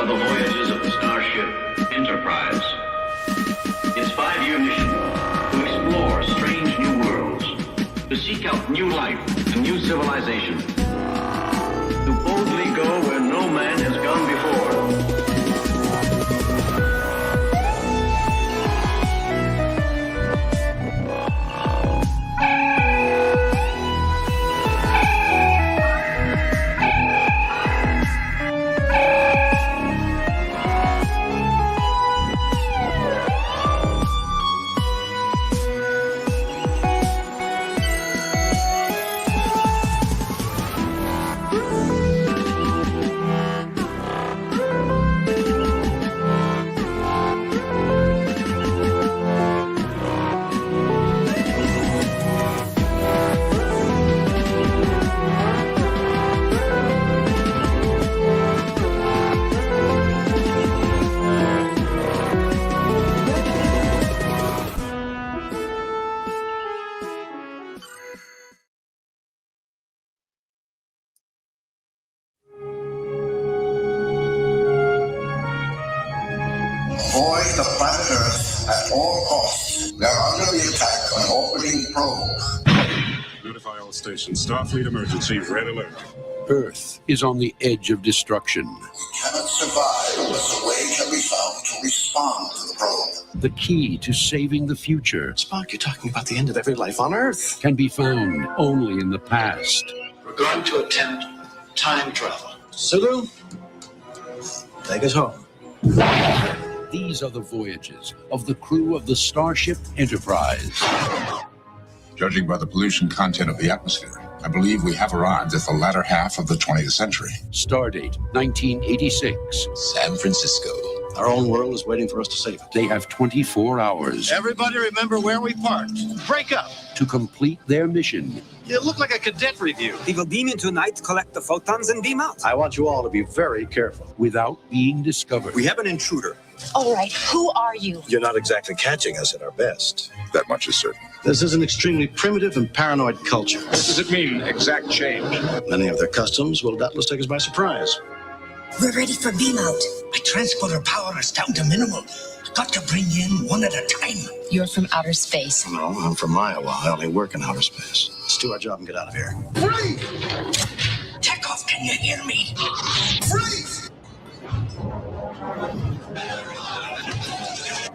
are the voyages of the starship Enterprise. Its 5-year mission to explore strange new worlds, to seek out new life and new civilization, to boldly go where no man has gone before. Avoid the planet Earth at all costs. We are under the attack of an orbiting probe. Notify all stations. Starfleet emergency, red alert. Earth is on the edge of destruction. We cannot survive unless a way can be found to respond to the probe. The key to saving the future Spock, you're talking about the end of every life on Earth. can be found only in the past. We're going to attempt time travel. Sulu, take us home. These are the voyages of the crew of the Starship Enterprise. Judging by the pollution content of the atmosphere, I believe we have arrived at the latter half of the 20th century. Stardate 1986. San Francisco. Our own world is waiting for us to save it. They have 24 hours Everybody remember where we parked. Break up. to complete their mission. You look like a cadet review. We will beam in tonight, collect the photons, and beam out. I want you all to be very careful. Without being discovered. We have an intruder. All right, who are you? You're not exactly catching us at our best. That much is certain. This is an extremely primitive and paranoid culture. What does it mean, exact change? Many of their customs will doubtless take us by surprise. We're ready for beam out. My transporter power is down to minimal. Got to bring in one at a time. You're from outer space. No, I'm from Iowa. I only work in outer space. Let's do our job and get out of here. Freeze! Chekhov, can you hear me? Freeze!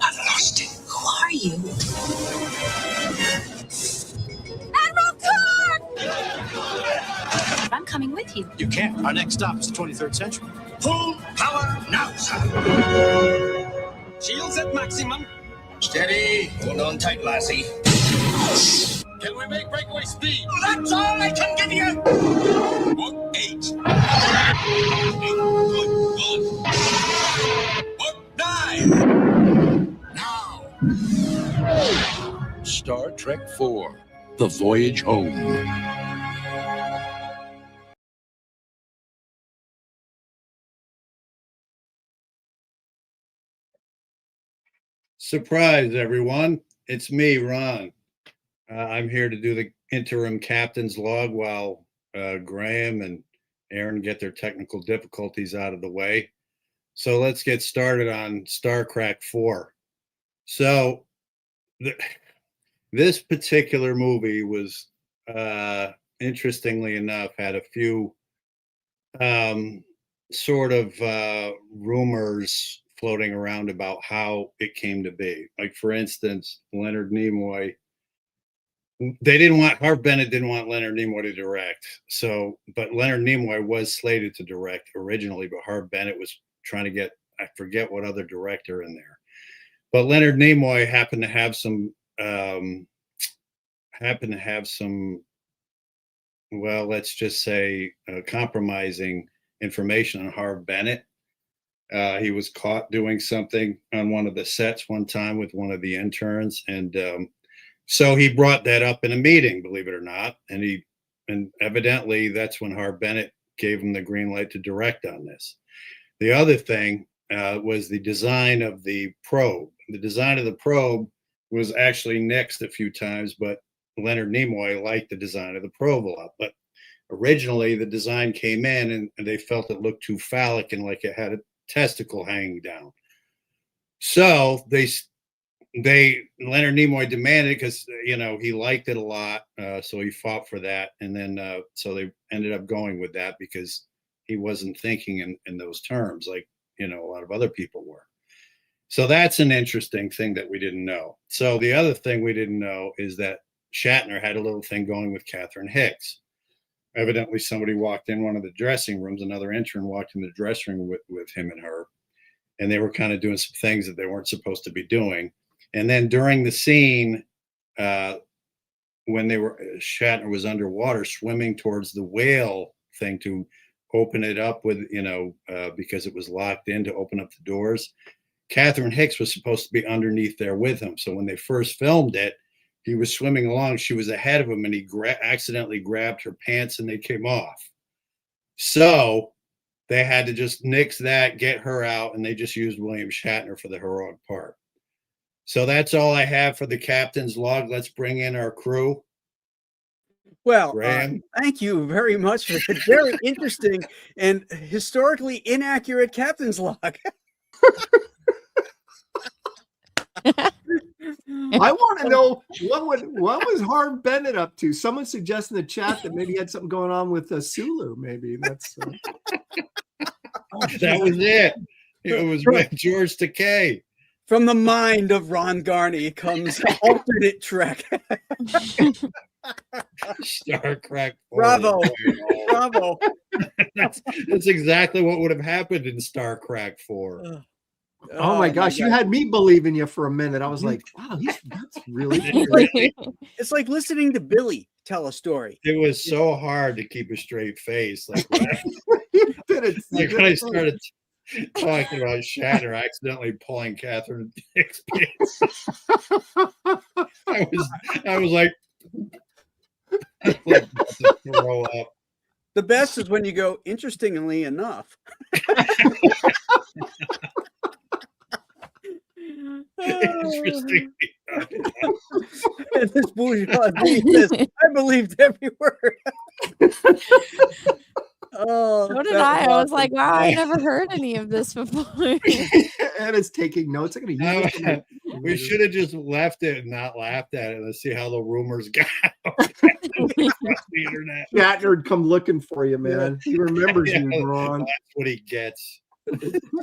I've lost it. Who are you? Admiral Kirk! I'm coming with you. You can't. Our next stop is the 23rd century. Full power now, sir. Shields at maximum. Steady. Hold on tight, lassie. Can we make breakaway speed? That's all I can give you. Book 8. Good. Book 9. Now. Star Trek IV, The Voyage Home. Surprise, everyone. It's me, Ron. I'm here to do the interim captain's log while Graham and Aaron get their technical difficulties out of the way. So let's get started on Star Trek IV. So this particular movie was, interestingly enough, had a few sort of rumors floating around about how it came to be. Like, for instance, Leonard Nimoy, Harv Bennett didn't want Leonard Nimoy to direct. So, but Leonard Nimoy was slated to direct originally, but Harv Bennett was trying to get, I forget what other director in there. But Leonard Nimoy happened to have some, well, let's just say compromising information on Harv Bennett. He was caught doing something on one of the sets one time with one of the interns. And so he brought that up in a meeting, believe it or not. And evidently that's when Harv Bennett gave him the green light to direct on this. The other thing was the design of the probe. The design of the probe was actually nixed a few times, but Leonard Nimoy liked the design of the probe a lot. But originally the design came in and they felt it looked too phallic and like it had testicle hanging down. So Leonard Nimoy demanded, because he liked it a lot, so he fought for that, and then so they ended up going with that because he wasn't thinking in those terms like a lot of other people were. So that's an interesting thing that we didn't know. So the other thing we didn't know is that Shatner had a little thing going with Catherine Hicks. Evidently, somebody walked in one of the dressing rooms. Another intern walked in the dressing room with him and her, and they were kind of doing some things that they weren't supposed to be doing. And then during the scene, when Shatner was underwater swimming towards the whale thing to open it up with, because it was locked in to open up the doors, Catherine Hicks was supposed to be underneath there with him. So when they first filmed it, he was swimming along. She was ahead of him, and he accidentally grabbed her pants, and they came off. So they had to just nix that, get her out, and they just used William Shatner for the heroic part. So that's all I have for the captain's log. Let's bring in our crew. Well, thank you very much for the very interesting and historically inaccurate captain's log. I want to know what was Harv Bennett up to? Someone suggested in the chat that maybe he had something going on with Sulu. Maybe that's that was it. It was with George Takei. From the mind of Ron Garney comes alternate Trek. Star Trek. Bravo. Bravo. That's exactly what would have happened in Star Trek 4. Oh my gosh, you had me believing you for a minute. I was like, wow, that's really it's like listening to Billy tell a story. It was so hard to keep a straight face. Like when I started talking about Shatner accidentally pulling Catherine Hicks' pants. I was like throw up. The best is when you go, interestingly enough. Interesting. This bourgeoisie says, I believed every word. So did I. I was like, wow, I never heard any of this before. Anna's taking notes. I'm going to use it. We should have just left it and not laughed at it. Let's see how the rumors got out. The internet. Shatner would come looking for you, man. He remembers you, Ron. That's what he gets.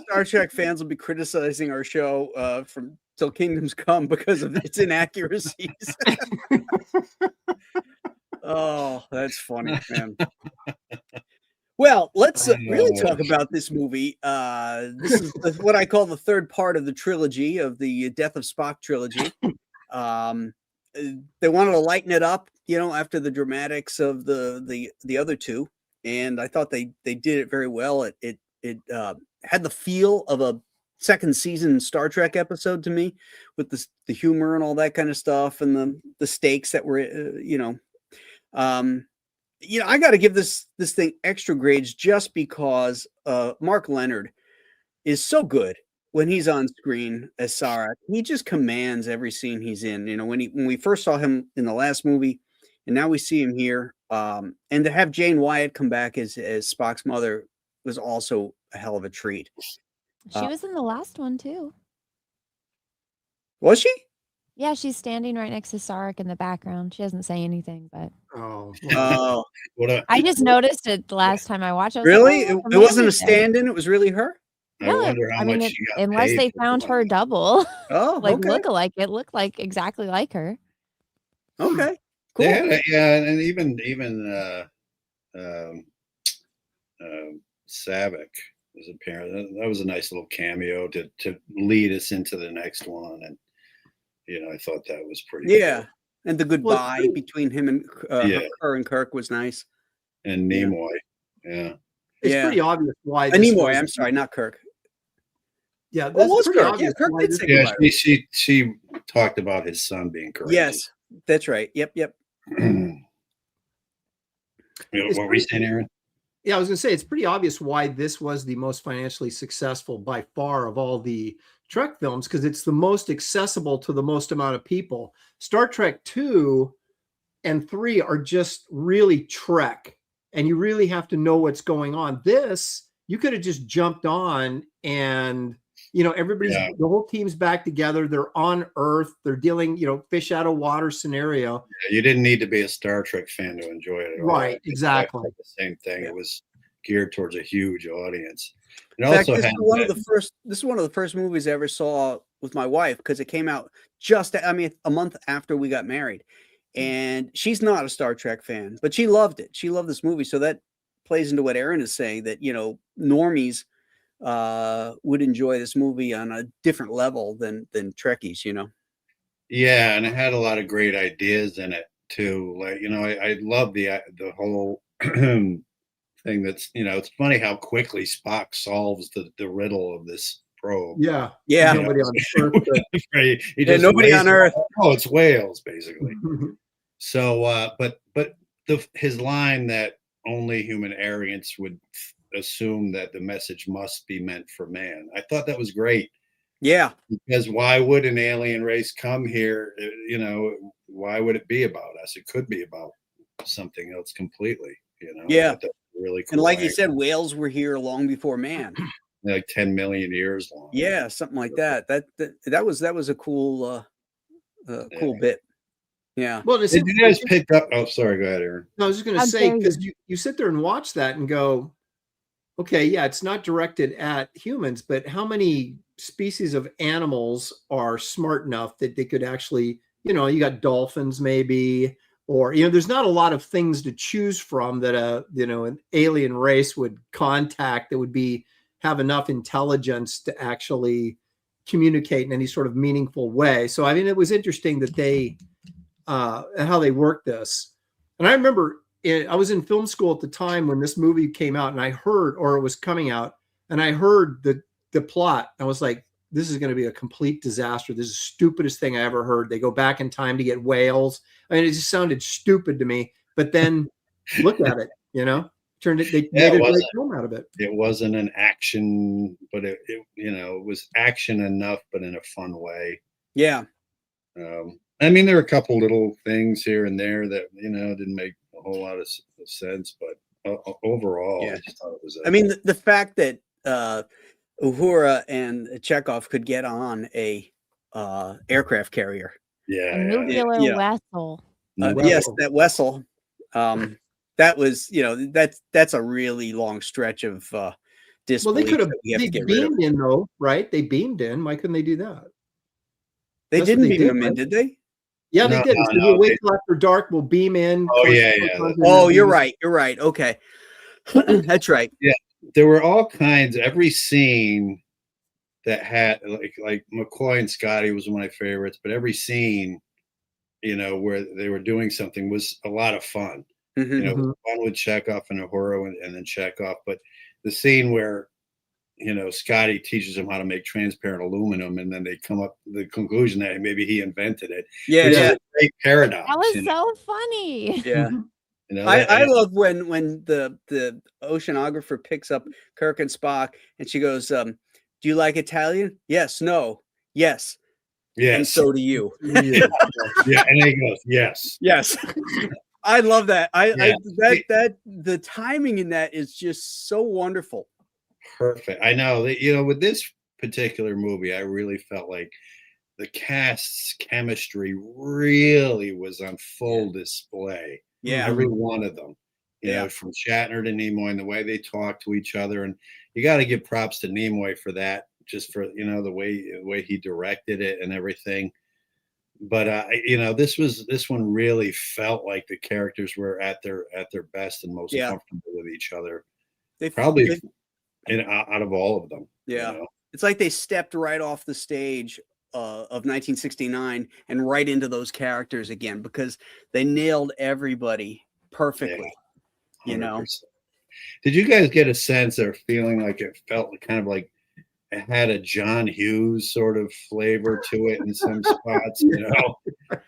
Star Trek fans will be criticizing our show from till Kingdoms Come because of its inaccuracies. Oh, that's funny, man. Well, let's really talk about this movie. This is what I call the third part of the trilogy, of the Death of Spock trilogy. They wanted to lighten it up, after the dramatics of the other two, and I thought they did it very well. It had the feel of a second season Star Trek episode to me, with the humor and all that kind of stuff, and the stakes that were, I got to give this thing extra grades just because Mark Leonard is so good when he's on screen as Sarek. He just commands every scene he's in. When we first saw him in the last movie, and now we see him here, and to have Jane Wyatt come back as Spock's mother was also a hell of a treat. She was in the last one too. Was she? Yeah, she's standing right next to Sarek in the background. She doesn't say anything, but I just noticed it the last time I watched it. Really? It wasn't a stand-in. It was really her. No, unless they found her double. Oh, okay. Look-alike. It looked like exactly like her. Okay, cool. And even Savick was apparent. That was a nice little cameo to lead us into the next one, and I thought that was pretty. Yeah, cool. And the goodbye between him and her and Kirk was nice. And Nimoy, it's pretty obvious why. Nimoy, I'm sorry, not Kirk. Yeah, that's pretty Kirk. obvious. Yeah, Kirk did say goodbye. She talked about his son being correct. Yes, that's right. Yep. What were we saying, Aaron? Yeah, I was going to say, it's pretty obvious why this was the most financially successful by far of all the Trek films, because it's the most accessible to the most amount of people. Star Trek 2 and 3 are just really Trek, and you really have to know what's going on. This you could have just jumped on and, everybody's, Yeah. the whole team's back together. They're on Earth. They're dealing, fish out of water scenario. You didn't need to be a Star Trek fan to enjoy it at all. Right, exactly. The same thing. It was geared towards a huge audience. It In fact, also this had is one of the first. This is one of the first movies I ever saw with my wife because it came out a month after we got married, and she's not a Star Trek fan, but she loved it. She loved this movie, so that plays into what Aaron is saying that normies would enjoy this movie on a different level than Trekkies. Yeah, and it had a lot of great ideas in it too. Like, I love the whole thing that's, it's funny how quickly Spock solves the riddle of this probe. Yeah. Nobody on Earth. Nobody on Earth. Oh, it's whales, basically. So, but his line that only human arrogance would assume that the message must be meant for man. I thought that was great. Yeah. Because why would an alien race come here? Why would it be about us? It could be about something else completely. Yeah. Really cool. And like you said, whales were here long before man. Like 10 million years long. Yeah, something like that. That was a cool cool bit. Yeah. Well, did you guys pick up? Oh, sorry. Go ahead, Aaron. I was just going to say, because you sit there and watch that and go, okay, yeah, it's not directed at humans, but how many species of animals are smart enough that they could actually, you got dolphins maybe, or, there's not a lot of things to choose from that an alien race would contact that would have enough intelligence to actually communicate in any sort of meaningful way. So, I mean, it was interesting that they, how they worked this. And I remember I was in film school at the time when this movie came out, and I heard, or it was coming out, and I heard the plot. I was like, this is going to be a complete disaster. This is the stupidest thing I ever heard. They go back in time to get whales. I mean, it just sounded stupid to me. But then look at it, they made a great film out of it. It wasn't an action, but it was action enough, but in a fun way. Yeah. I mean, there were a couple little things here and there that, didn't make a whole lot of sense, but overall, I just thought it was. I mean, the fact that Uhura and Chekhov could get on a aircraft carrier. Yeah. A nuclear vessel. Yes, that vessel. That was, that's a really long stretch of disbelief. Well, they could have beamed in, though, right? They beamed in. Why couldn't they do that? They didn't beam them in, did they? Yeah, they did. We'll wait till after dark. We'll beam in. Oh, yeah. Oh, you're right. You're right. Okay. That's right. Yeah. There were all kinds, every scene that had like McCoy and Scotty was one of my favorites, but every scene, where they were doing something was a lot of fun. One with Chekhov and Uhura and then Chekhov, but the scene where, Scotty teaches him how to make transparent aluminum, and then they come up to the conclusion that maybe he invented it. Yeah, which is a great paradox. That was so funny. Yeah. I love when the oceanographer picks up Kirk and Spock, and she goes, "Do you like Italian? Yes, no, yes, yes, and so do you." Yeah, and he goes, "Yes, yes." I love that. The timing in that is just so wonderful. Perfect. I know that, with this particular movie, I really felt like the cast's chemistry really was on full display. Yeah. Every one of them, from Shatner to Nimoy, and the way they talk to each other. And you got to give props to Nimoy for that, just for, the way he directed it and everything. But, this one really felt like the characters were at their best and most comfortable with each other. They probably out of all of them. Yeah. It's like they stepped right off the stage of 1969 and right into those characters again, because they nailed everybody perfectly. 100%. Did you guys get a sense or feeling like it felt kind of like it had a John Hughes sort of flavor to it in some spots?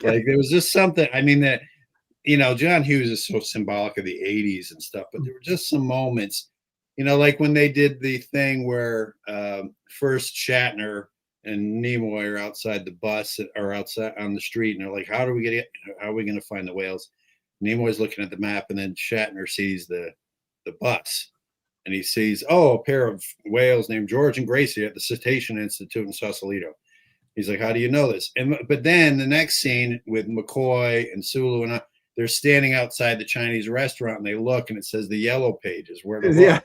Like there was just something. I mean, that John Hughes is so symbolic of the 80s and stuff, but there were just some moments, like when they did the thing where first Shatner and Nimoy are outside the bus or outside on the street, and they're like, how are we going to find the whales? Nimoy's looking at the map, and then Shatner sees the bus, and he sees, a pair of whales named George and Gracie at the Cetacean Institute in Sausalito. He's like, how do you know this? But then the next scene with McCoy and Sulu and they're standing outside the Chinese restaurant, and they look, and it says the Yellow Pages. Where to look.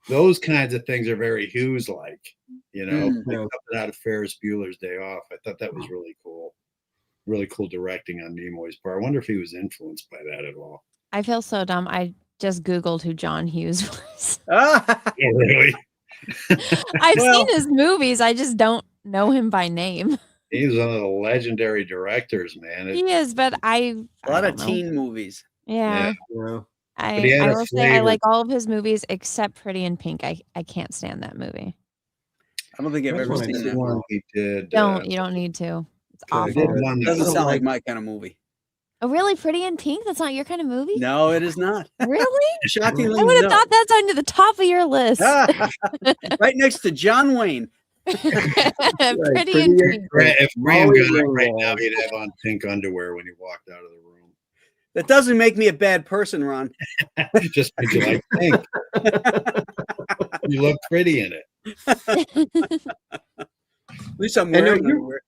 Those kinds of things are very Hughes-like, like something out of Ferris Bueller's Day Off. I thought that was really cool. Really cool directing on Nimoy's part. I wonder if he was influenced by that at all. I feel so dumb. I just Googled who John Hughes was. Oh, really? I've seen his movies. I just don't know him by name. He's one of the legendary directors, man. He is, but a lot of teen movies. Yeah. I will say I like all of his movies except Pretty in Pink. I can't stand that movie. I don't think I've ever seen that one. He did. You don't need to. It's awful. It doesn't sound like my kind of movie. Oh, really? Pretty in Pink? That's not your kind of movie? No, it is not. Really? Shockingly, I would have thought that's under the top of your list. Right next to John Wayne. Pretty in Pink. If Graham got it right now, he'd have on pink underwear when he walked out of the room. That doesn't make me a bad person, Ron. Just because you like pink. You look pretty in it. At least I'm wearing underwear.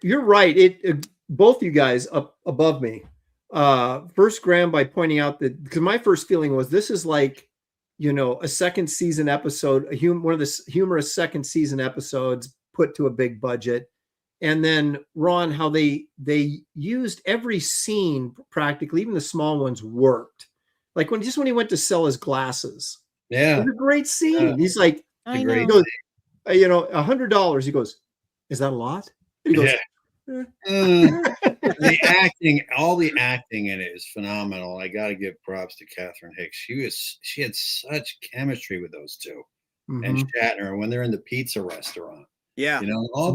You're right. Both you guys up above me. First, Graham, by pointing out that, because my first feeling was this is like, a second season episode, one of the humorous second season episodes put to a big budget. And then Ron, how they used every scene practically, even the small ones worked. Like when he went to sell his glasses. Yeah. It was a great scene. He's like, I he know. goes, $100. He goes, is that a lot? And he goes, the acting, all the acting in it is phenomenal. I got to give props to Catherine Hicks. She had such chemistry with those two, and Shatner when they're in the pizza restaurant. Yeah, all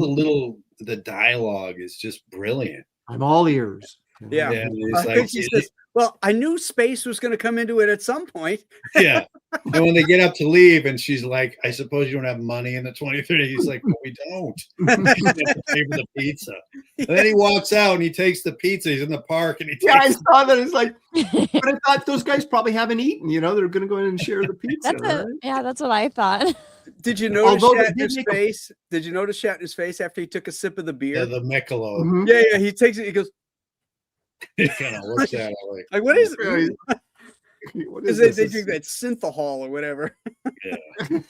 the dialogue is just brilliant. I'm all ears. Yeah, I think she says, well, I knew space was going to come into it at some point. Yeah. And when they get up to leave, and she's like, I suppose you don't have money in the 2030. He's like, well, we don't. Pay for the pizza. And then he walks out and he takes the pizza. He's in the park and he takes I saw that. It's like, but I thought those guys probably haven't eaten. They're going to go in and share the pizza. That's what I thought. Did you notice Shatner's face? Did you notice Shatner's face after he took a sip of the beer? Yeah, the Michelob. Mm-hmm. Yeah. He takes it. He goes. He kind of looks at it like, what is it? What is they drink that synthahol or whatever. Yeah,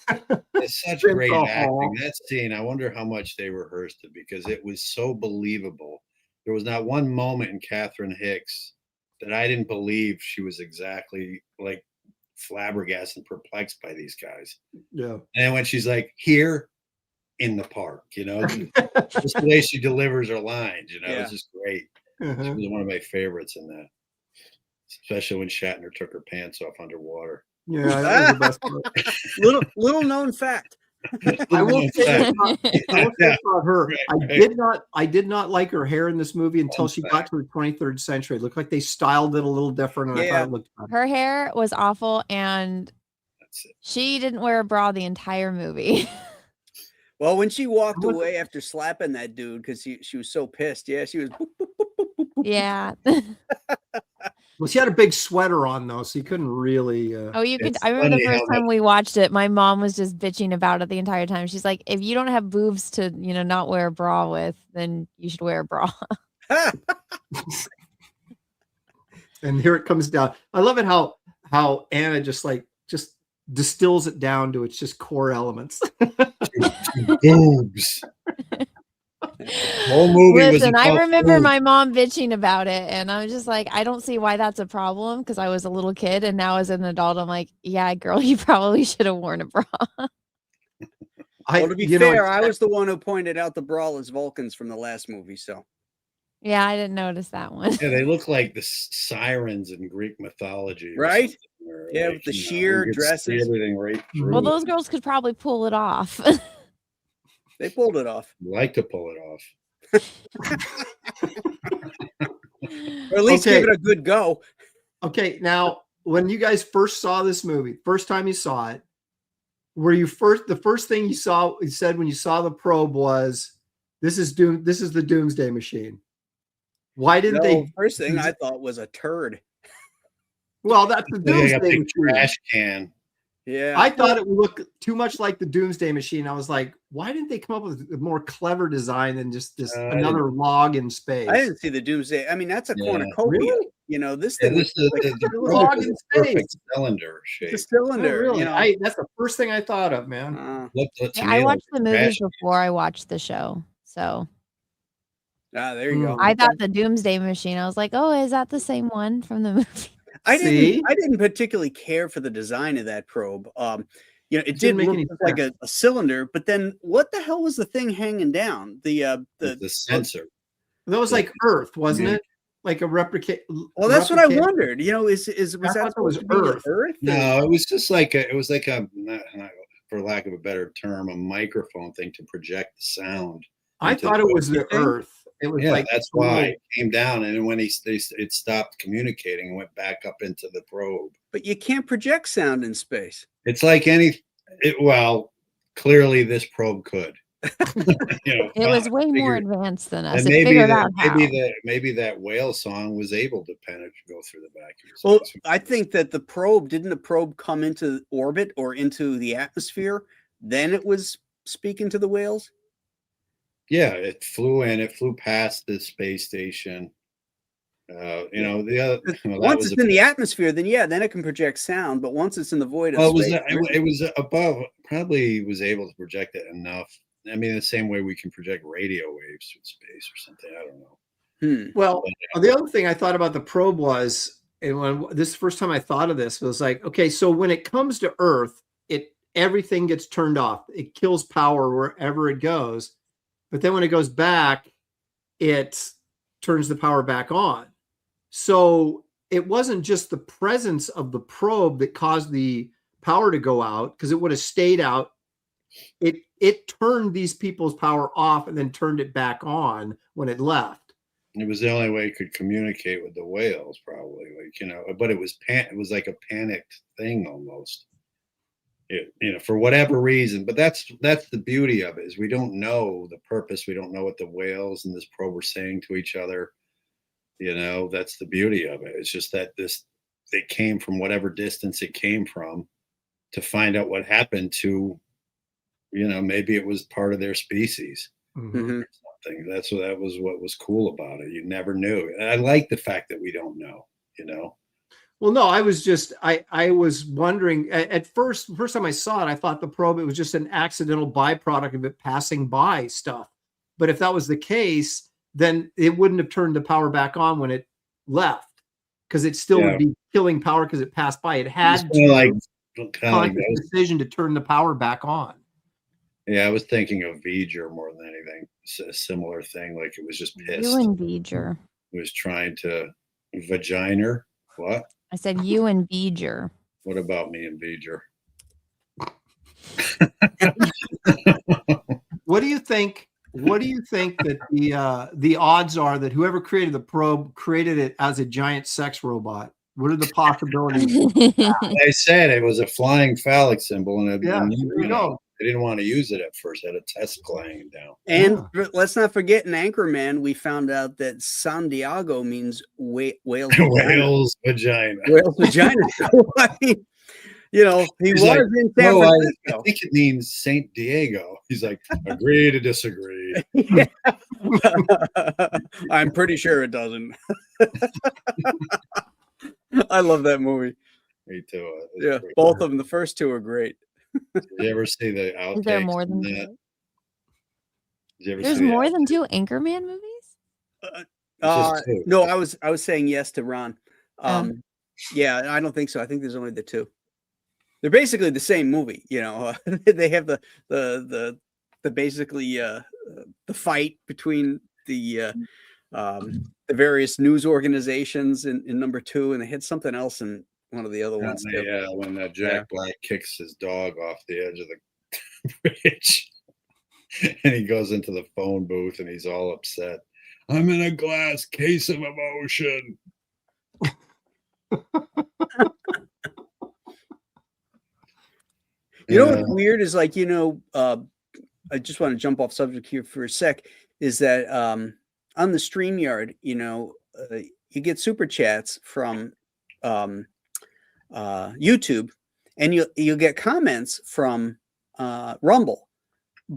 it's such great acting. That scene, I wonder how much they rehearsed it because it was so believable. There was not one moment in Catherine Hicks that I didn't believe she was exactly like flabbergasted and perplexed by these guys. Yeah. And when she's like, here in the park, just the way she delivers her lines, it's just great. She was one of my favorites in that, especially when Shatner took her pants off underwater. Yeah, that was the best part. little known fact. I will say about her. I did not like her hair in this movie until she got to the 23rd century. It looked like they styled it a little different, and I thought it looked better. Her hair was awful, and she didn't wear a bra the entire movie. Well, when she walked away after slapping that dude because she was so pissed, she was. Yeah. Well, she had a big sweater on though, so you couldn't really. You could. I remember the first time we watched it, my mom was just bitching about it the entire time. She's like, "If you don't have boobs to, not wear a bra with, then you should wear a bra." And here it comes down. I love it how Anna just distills it down to its just core elements. Boobs. Whole movie. Listen, I remember my mom bitching about it, and I was just like, I don't see why that's a problem because I was a little kid, and now as an adult, I'm like, yeah, girl, you probably should have worn a bra. Well, to be fair, I was the one who pointed out the braless Vulcans from the last movie, so. Yeah, I didn't notice that one. Yeah, they look like the sirens in Greek mythology, right? Yeah, with the sheer dresses, everything right through. Well, those girls could probably pull it off. They pulled it off. Like to pull it off. Or at least give it a good go. Okay, now when you guys first saw this movie, first time you saw it, the first thing you said when you saw the probe was, this is the Doomsday Machine. Why didn't they? First thing I thought was a turd. Well, that's the Doomsday Machine. Trash can. Yeah. I thought it would look too much like the Doomsday Machine. I was like, why didn't they come up with a more clever design than just this another log in space? I didn't see the Doomsday. I mean, that's a cornucopia. Really? You know, this Yeah, thing this was is like the a probe log is in a perfect space. cylinder shape. It's a cylinder. Oh, really? You know? That's the first thing I thought of, man. To Yeah, me, I it watched looks the movies trashy. before I watched the show. So There you go. I thought the Doomsday Machine. I was like, oh, is that the same one from the movie? I didn't particularly care for the design of that probe. You know, it did didn't make look any like sense. a cylinder, but then what the hell was the thing hanging down? The sensor. That was like Earth, wasn't it? Like a replicate. Well, that's what I wondered. You know, was I that thought that supposed was to be Earth. Earth? No, it was just like it was like a for lack of a better term, a microphone thing to project the sound. I thought it was the You think? Earth. It was Yeah, like that's why it came down, and then when it stopped communicating and went back up into the probe. But you can't project sound in space. It's like well, clearly this probe could. You know, It was way more advanced than us. and It maybe figured out how. maybe that whale song was able to go through the vacuum. Well, I think that didn't the probe come into orbit or into the atmosphere? Then it was speaking to the whales. Yeah, it flew past the space station. You know, the other Once it's in the atmosphere, then it can project sound. But once it's in the void of space, it was above. Probably was able to project it enough. I mean, the same way we can project radio waves through space or something. I don't know. Well, the other thing I thought about the probe was, and when this is the first time I thought of this, was like, okay, so when it comes to Earth, everything gets turned off. It kills power wherever it goes. But then when it goes back, it turns the power back on. So it wasn't just the presence of the probe that caused the power to go out, because it would have stayed out. It turned these people's power off and then turned it back on when it left. It was the only way it could communicate with the whales, probably. Like, you know, but it was like a panicked thing almost. You know, for whatever reason. But that's the beauty of it, is we don't know the purpose. We don't know what the whales and this probe were saying to each other. You know, that's the beauty of it. It's just that it came from whatever distance it came from to find out what happened to, you know, maybe it was part of their species. Mm-hmm. Or something. That was what was cool about it. You never knew. And I like the fact that we don't know, you know. Well, no, I was wondering at first time I saw it, I thought the probe, it was just an accidental byproduct of it passing by stuff. But if that was the case, then it wouldn't have turned the power back on when it left, because it still would be killing power because it passed by. It had conscious decision to turn the power back on. Yeah, I was thinking of Voyager more than anything. It's a similar thing, like it was just pissed. You and Voyager. It was trying to vagina. What? I said you and Voyager. What about me and Voyager? What do you think? What do you think that the odds are that whoever created the probe created it as a giant sex robot? What are the possibilities? I said it was a flying phallic symbol, and there you go. I didn't want to use it at first. I had a test lying down. And let's not forget, in Anchorman, we found out that San Diego means whale's whale's vagina. Whale's vagina. So, I mean, you know, he was in San Francisco. I think it means Saint Diego. He's like, agree to disagree. I'm pretty sure it doesn't. I love that movie. Me too. Yeah, both of them. The first two are great. Did you ever see the outtakes? Is there more than that? There's more than 2 Anchorman movies? No, I was saying yes to Ron. Yeah, I don't think so. I think there's only the 2. They're basically the same movie. You know, they have the basically the fight between the various news organizations in number 2, and they had something else in one of the other ones. Yeah, when Jack Black kicks his dog off the edge of the bridge, and he goes into the phone booth, and he's all upset. I'm in a glass case of emotion. You know what's weird is, like, you know, I just want to jump off subject here for a sec, is that on the StreamYard, you know, you get super chats from YouTube, and you'll get comments from Rumble,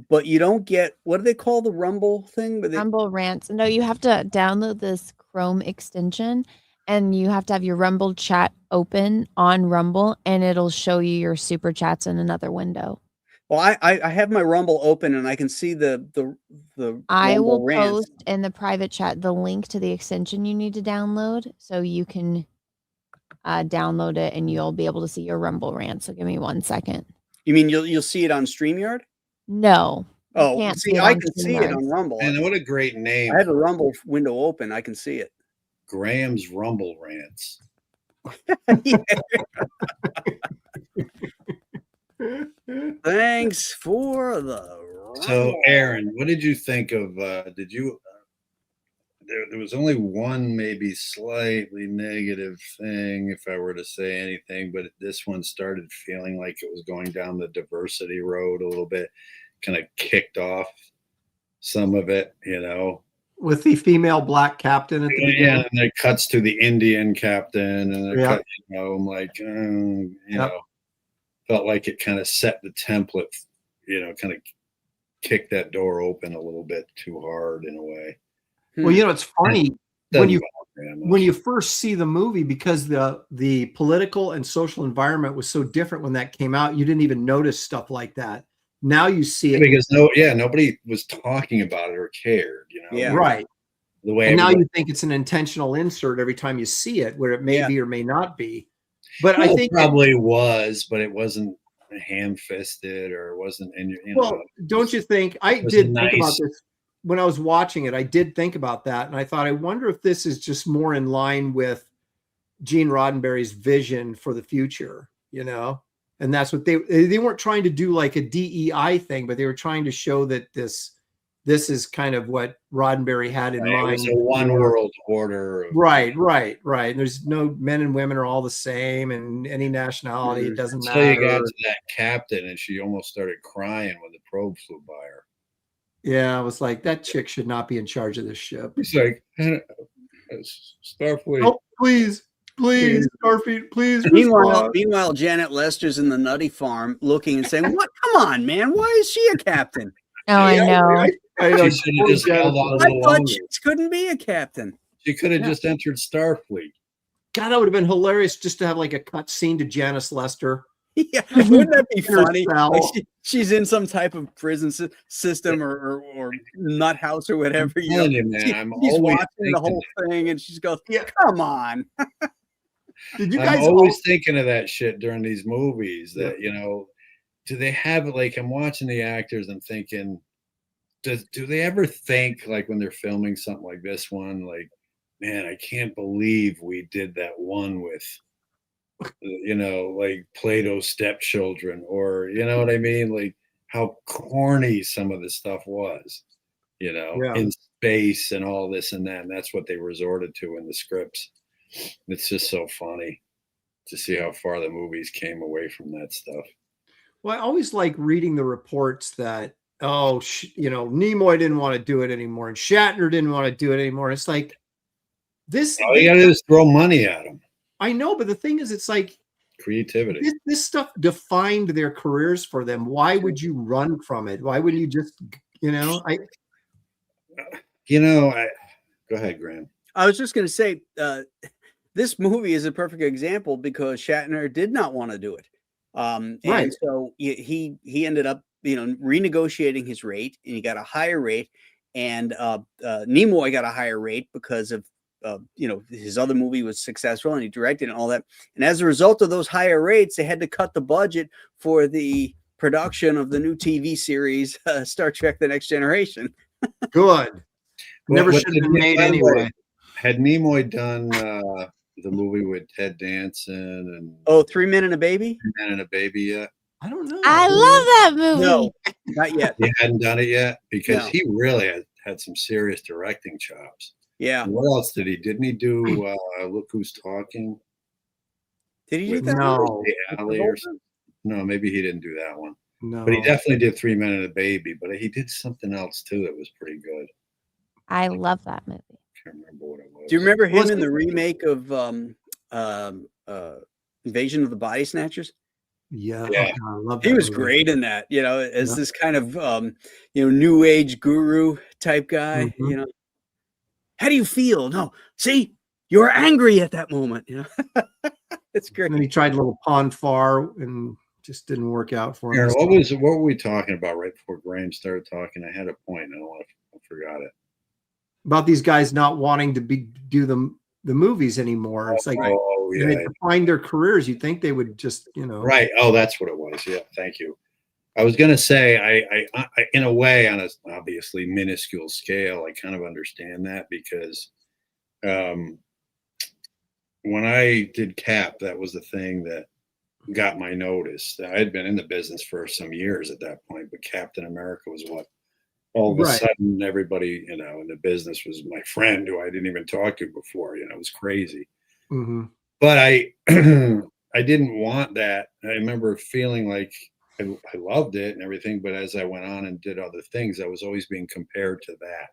but you don't get, what do they call the Rumble thing? But Rumble rants. No, you have to download this Chrome extension, and you have to have your Rumble chat open on Rumble, and it'll show you your super chats in another window. Well, I have my Rumble open, and I can see the I Rumble will rants. post in the private chat the link to the extension you need to download, so you can download it, and you'll be able to see your Rumble rant. So give me 1 second. You mean you'll see it on StreamYard? No. you Oh, can't see, it I on can see it StreamYard. on Rumble. And what a great name. I have the Rumble window open. I can see it. Graham's Rumble Rants. Thanks for the So, Aaron, what did you think of? Did you? There was only one maybe slightly negative thing, if I were to say anything, but this one started feeling like it was going down the diversity road a little bit, kind of kicked off some of it, you know. With the female black captain at the beginning. Yeah, and it cuts to the Indian captain, and it Yeah. cut, you know, I'm like, you know, felt like it kind of set the template, you know, kind of kicked that door open a little bit too hard in a way. Well, you know, it's funny when you bother me when you first see the movie, because the political and social environment was so different when that came out, you didn't even notice stuff like that. Now you see it because nobody was talking about it or cared, you know. Yeah. right. The way And now everybody- you think it's an intentional insert every time you see it, where it may Yeah. be or may not be. But Well, I it think probably was, but it wasn't ham-fisted or it wasn't in your, you well, know. don't you think I was did think about nice. this when I was watching it? I did think about that, and I thought, I wonder if this is just more in line with Gene Roddenberry's vision for the future, you know? And that's what they weren't trying to do like a DEI thing, but they were trying to show that this is kind of what Roddenberry had in It mind. was a one world order. Of, Right. And there's no men and women are all the same, and any nationality, it doesn't Until you got matter. to that captain, and she almost started crying when the probe flew by her. Yeah, I was like, that chick should not be in charge of this ship. He's like, Starfleet. Oh, please, Starfleet, please. Meanwhile, Janet Lester's in the nutty farm looking and saying, "What? Come on, man! Why is she a captain? Oh, I know. I know. She should have just held on a I little thought longer. chicks couldn't be a captain." She could have just entered Starfleet. God, that would have been hilarious just to have like a cut scene to Janice Lester. Yeah, wouldn't that be Her funny? cell. Like she's in some type of prison system or nut house or whatever. I'm telling you, man, I'm she's always watching the whole thing, and she's goes, Yeah. "Come on." Did you I'm guys always thinking of that shit during these movies that, you know, do they have like, I'm watching the actors and thinking, do they ever think like when they're filming something like this one, like, man, I can't believe we did that one with, you know, like Plato's stepchildren, or, you know what I mean? Like how corny some of the stuff was, you know, in space and all this and that. And that's what they resorted to in the scripts. It's just so funny to see how far the movies came away from that stuff. Well, I always like reading the reports that, you know, Nimoy didn't want to do it anymore, and Shatner didn't want to do it anymore. It's like this. All you got to do is throw money at them. I know, but the thing is, it's like Creativity. this stuff defined their careers for them. Why would you run from it? Why would you just, you know? Go ahead, Graham. I was just going to say, this movie is a perfect example because Shatner did not want to do it. And so he ended up, you know, renegotiating his rate, and he got a higher rate, and Nimoy got a higher rate because of, you know, his other movie was successful and he directed and all that. And as a result of those higher rates, they had to cut the budget for the production of the new TV series, Star Trek: The Next Generation. Good. Never What should have been did- made by the anyway. way, Had Nimoy done the movie with Ted Danson and Oh, 3 Men and a Baby? 3 Men and a Baby yet? I don't know. I love that movie. No, not yet. He hadn't done it yet because No. he really had some serious directing chops. Yeah. And what else did he? Didn't he do Look Who's Talking? Did he do With that? No. Ray Alley or something? No, maybe he didn't do that one. No. But he definitely did 3 Men and a Baby. But he did something else too that was pretty good. I love that movie. Can't remember what it was. Do you remember him Was in it- the remake of Invasion of the Body Snatchers? Yeah, Yeah. oh, God, I love He that was movie. great in that, as Yeah. this kind of new age guru type guy. Mhm. How do you feel? No, see, you were angry at that moment. It's great. And then he tried a little Pon farr and just didn't work out for him. Aaron, what were we talking about right before Graham started talking? I had a point. I forgot it. About these guys not wanting to do the movies anymore. It's like yeah, they defined their careers. You'd think they would just, Right. Oh, that's what it was. Yeah. Thank you. I was going to say, I, in a way, on a obviously minuscule scale, I kind of understand that because when I did Cap, that was the thing that got my notice. I had been in the business for some years at that point, but Captain America was what all of a sudden everybody, in the business was my friend who I didn't even talk to before. It was crazy. Mm-hmm. But I I didn't want that. I remember feeling like I loved it and everything, but as I went on and did other things, I was always being compared to that.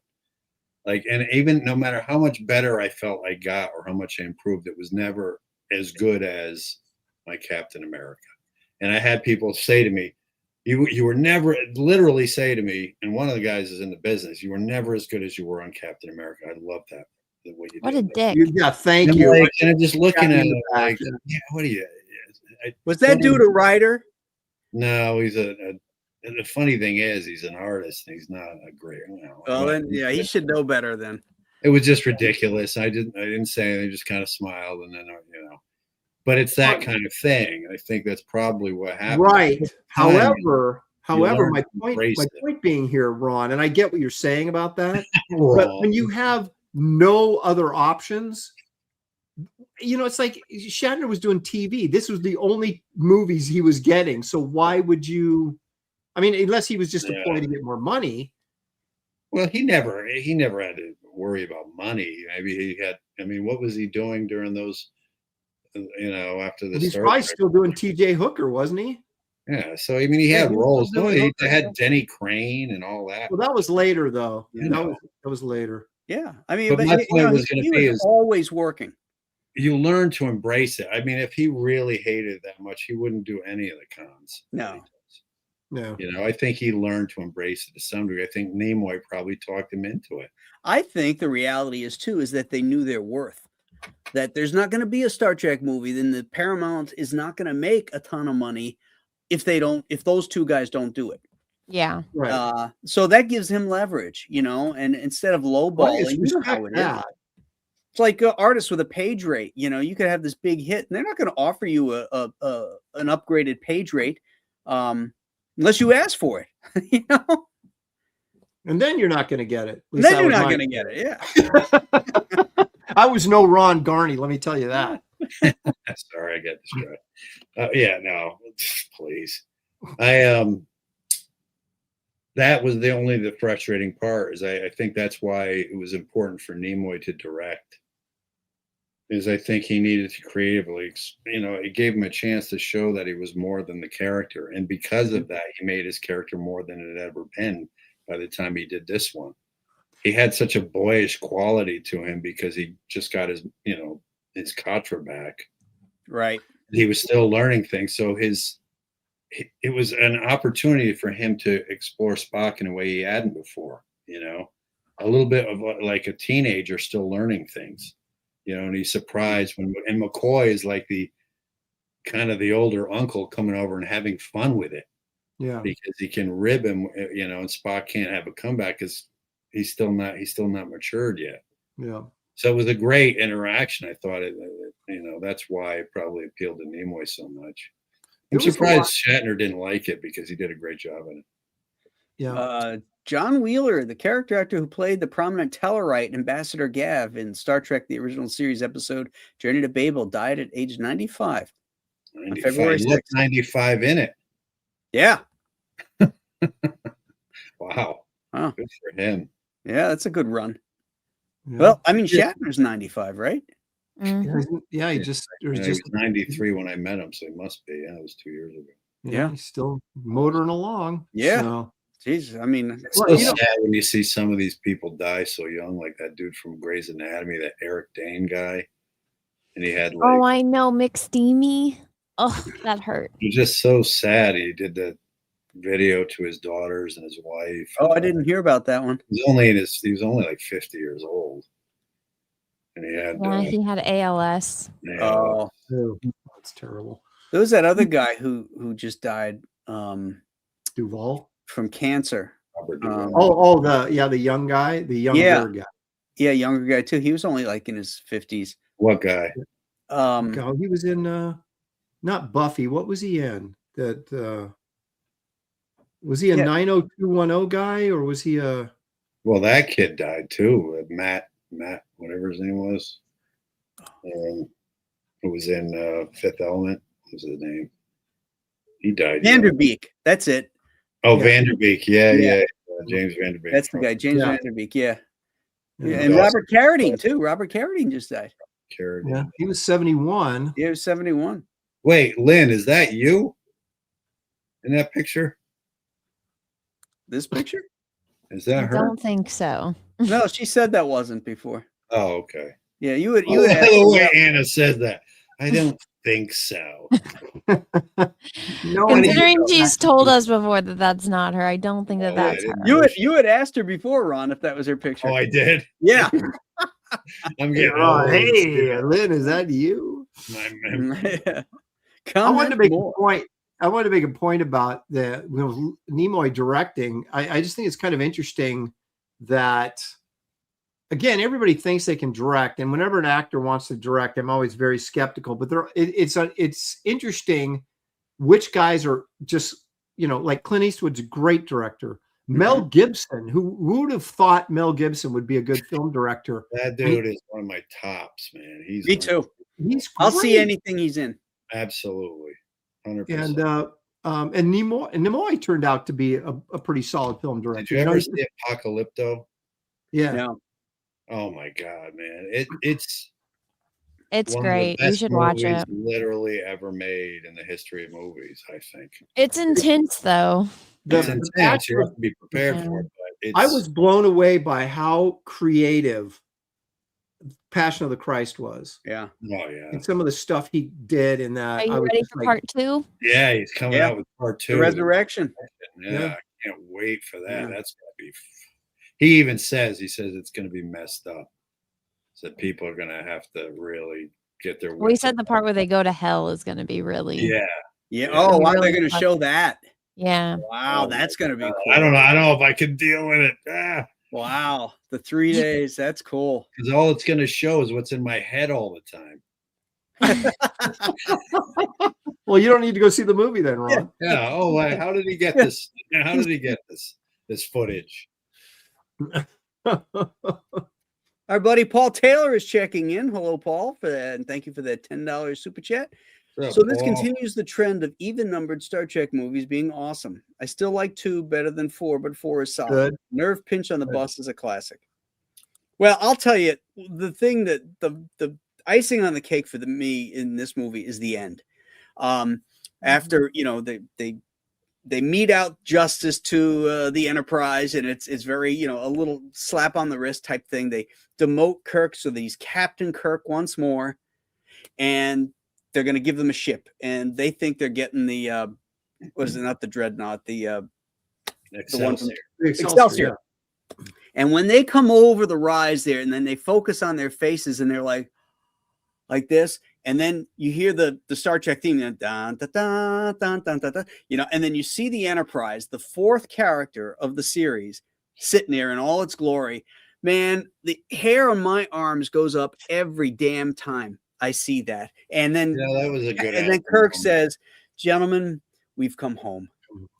Like, and even no matter how much better I felt I got or how much I improved, it was never as good as my Captain America. And I had people say to me, you were never, literally say to me, and one of the guys is in the business, you were never as good as you were on Captain America. I love that. The way you What did a dick. Yeah, thank and you. and I'm just looking at it like, yeah, what are you? Was that dude a writer? No, he's the funny thing is he's an artist and he's not a great. Well, then, he should know better then. It was just ridiculous. I didn't say anything, just kind of smiled and then but it's that kind of thing. I think that's probably what happened. Right. However, my point being here, Ron, and I get what you're saying about that, but when you have no other options, it's like Shatner was doing TV. This was the only movies he was getting. So why would you? I mean, unless he was just a ploy to get more money. Well, he never had to worry about money. Maybe he had. I mean, what was he doing during those? After the He's probably still doing T.J. Hooker, wasn't he? Yeah. So I mean, he had roles. No, he had Denny Crane and all that. Well, that was later, though. That was later. Yeah, I mean, but my point was going to be is always working. You learn to embrace it. I mean, if he really hated it that much, he wouldn't do any of the cons. No. I think he learned to embrace it to some degree. I think Nimoy probably talked him into it. I think the reality is that they knew their worth. That there's not going to be a Star Trek movie, then the Paramount is not going to make a ton of money if those two guys don't do it. Yeah. Right. So that gives him leverage, and instead of lowballing, you know how it is. It's like artists with a page rate. You could have this big hit, and they're not going to offer you an upgraded page rate unless you ask for it. And then you're not going to get it. Then you're not going to get it. Yeah. I was no Ron Garney, let me tell you that. Sorry, I got distracted. Yeah, no, please. That was the frustrating part. Is I think that's why it was important for Nimoy to direct. Is I think he needed to creatively, it gave him a chance to show that he was more than the character, and because of that, he made his character more than it had ever been. By the time he did this one, he had such a boyish quality to him because he just got his Katra back. Right. He was still learning things, so it was an opportunity for him to explore Spock in a way he hadn't before. A little bit of like a teenager still learning things. And he's surprised and McCoy is like the kind of the older uncle coming over and having fun with it. Yeah, because he can rib him, and Spock can't have a comeback because he's still not matured yet. Yeah. So it was a great interaction. I thought that's why it probably appealed to Nimoy so much. I'm surprised Shatner didn't like it because he did a great job in it. Yeah. John Wheeler, the character actor who played the prominent Tellarite Ambassador Gav in Star Trek, the original series episode Journey to Babel, died at age 95. 95. February 6th. 95 in it. Yeah. Wow. Good for him. Yeah, that's a good run. Yeah. Well, I mean, Shatner's 95, right? Mm-hmm. Yeah, he was 93 when I met him, so he must be. Yeah, it was 2 years ago. Yeah, he's still motoring along. Yeah. So. Jeez, I mean, it's so sad when you see some of these people die so young, like that dude from Grey's Anatomy, that Eric Dane guy, and he had I know, McSteamy. Oh, that hurt. He's just so sad. He did the video to his daughters and his wife. Oh, I didn't hear about that one. He was only like 50 years old. And He had ALS. Oh, that's terrible. There was that other guy who just died. Duvall from cancer. The young guy, the younger guy. Yeah, younger guy too. He was only like in his 50s. What guy? He was in not Buffy. What was he in? That was he a 90210 guy, or was he a? Well, that kid died too. Matt, whatever his name was. Who was in Fifth Element? What was his name? He died. Vanderbeek. That's it. Oh, yeah. Vanderbeek. Yeah. James Vanderbeek. That's the guy, James Vanderbeek. Yeah. And Robert Carradine too. Robert Carradine just died. Yeah, he was 71. Yeah, he was 71. Wait, Lynn, is that you in that picture? This picture? Is that her? I don't think so. No, she said that wasn't before. Oh, okay. Yeah, you would. The way Anna said that, I don't think so. No, considering she's told us before that that's not her, I don't think that's her. You had asked her before, Ron, if that was her picture. Oh, I did. Yeah. I'm getting hey, Lynn, is that you? Yeah. I wanted to make a point. I wanted to make a point about the Nimoy directing. I just think it's kind of interesting that, again, everybody thinks they can direct, and whenever an actor wants to direct, I'm always very skeptical. But it's interesting which guys are just, like Clint Eastwood's a great director. Mel Gibson, who would have thought Mel Gibson would be a good film director? That dude is one of my tops, man. Me too. He's great. I'll see anything he's in. Absolutely, 100%. And Nimoy turned out to be a pretty solid film director. Did you ever see Apocalypto? Yeah. No. Oh my god, man! It's great. You should watch it. Literally ever made in the history of movies, I think. It's intense, though. It's intense. You have to be prepared for it. But I was blown away by how creative Passion of the Christ was. Yeah. Oh yeah. And some of the stuff he did in that. Are you ready for part 2? Yeah, he's coming out with part 2. The Resurrection. Yeah, I can't wait for that. Yeah. That's gonna be. He even says it's going to be messed up. So people are going to have to really get their. We said the part where they go to hell is going to be really. Yeah. Oh, wow, they're going to show that. Yeah. Wow, that's going to be cool. I don't know if I can deal with it. Wow, the 3 days. That's cool. Because all it's going to show is what's in my head all the time. Well, you don't need to go see the movie then, Ron. Yeah. Oh, how did he get this? How did he get this footage? Our buddy Paul Taylor is checking in. Hello, Paul, for that, and thank you for that $10 super chat. So this continues the trend of even-numbered Star Trek movies being awesome. I still like 2 better than 4, but 4 is solid. Good. Nerve Pinch on the Bus is a classic. Well, I'll tell you, the thing that the icing on the cake for me in this movie is the end. After they mete out justice to the Enterprise, and it's very, a little slap on the wrist type thing. They demote Kirk, so he's Captain Kirk once more, and they're going to give them a ship, and they think they're getting the what is it? Not the Dreadnought, the one from Excelsior. Yeah. And when they come over the rise there, and then they focus on their faces, and they're like this. And then you hear the Star Trek theme, dun, dun, dun, dun, dun, dun, dun, and then you see the Enterprise, the 4th character of the series, sitting there in all its glory. Man, the hair on my arms goes up every damn time I see that. And then, that was a good. And then Kirk says, "Gentlemen, we've come home."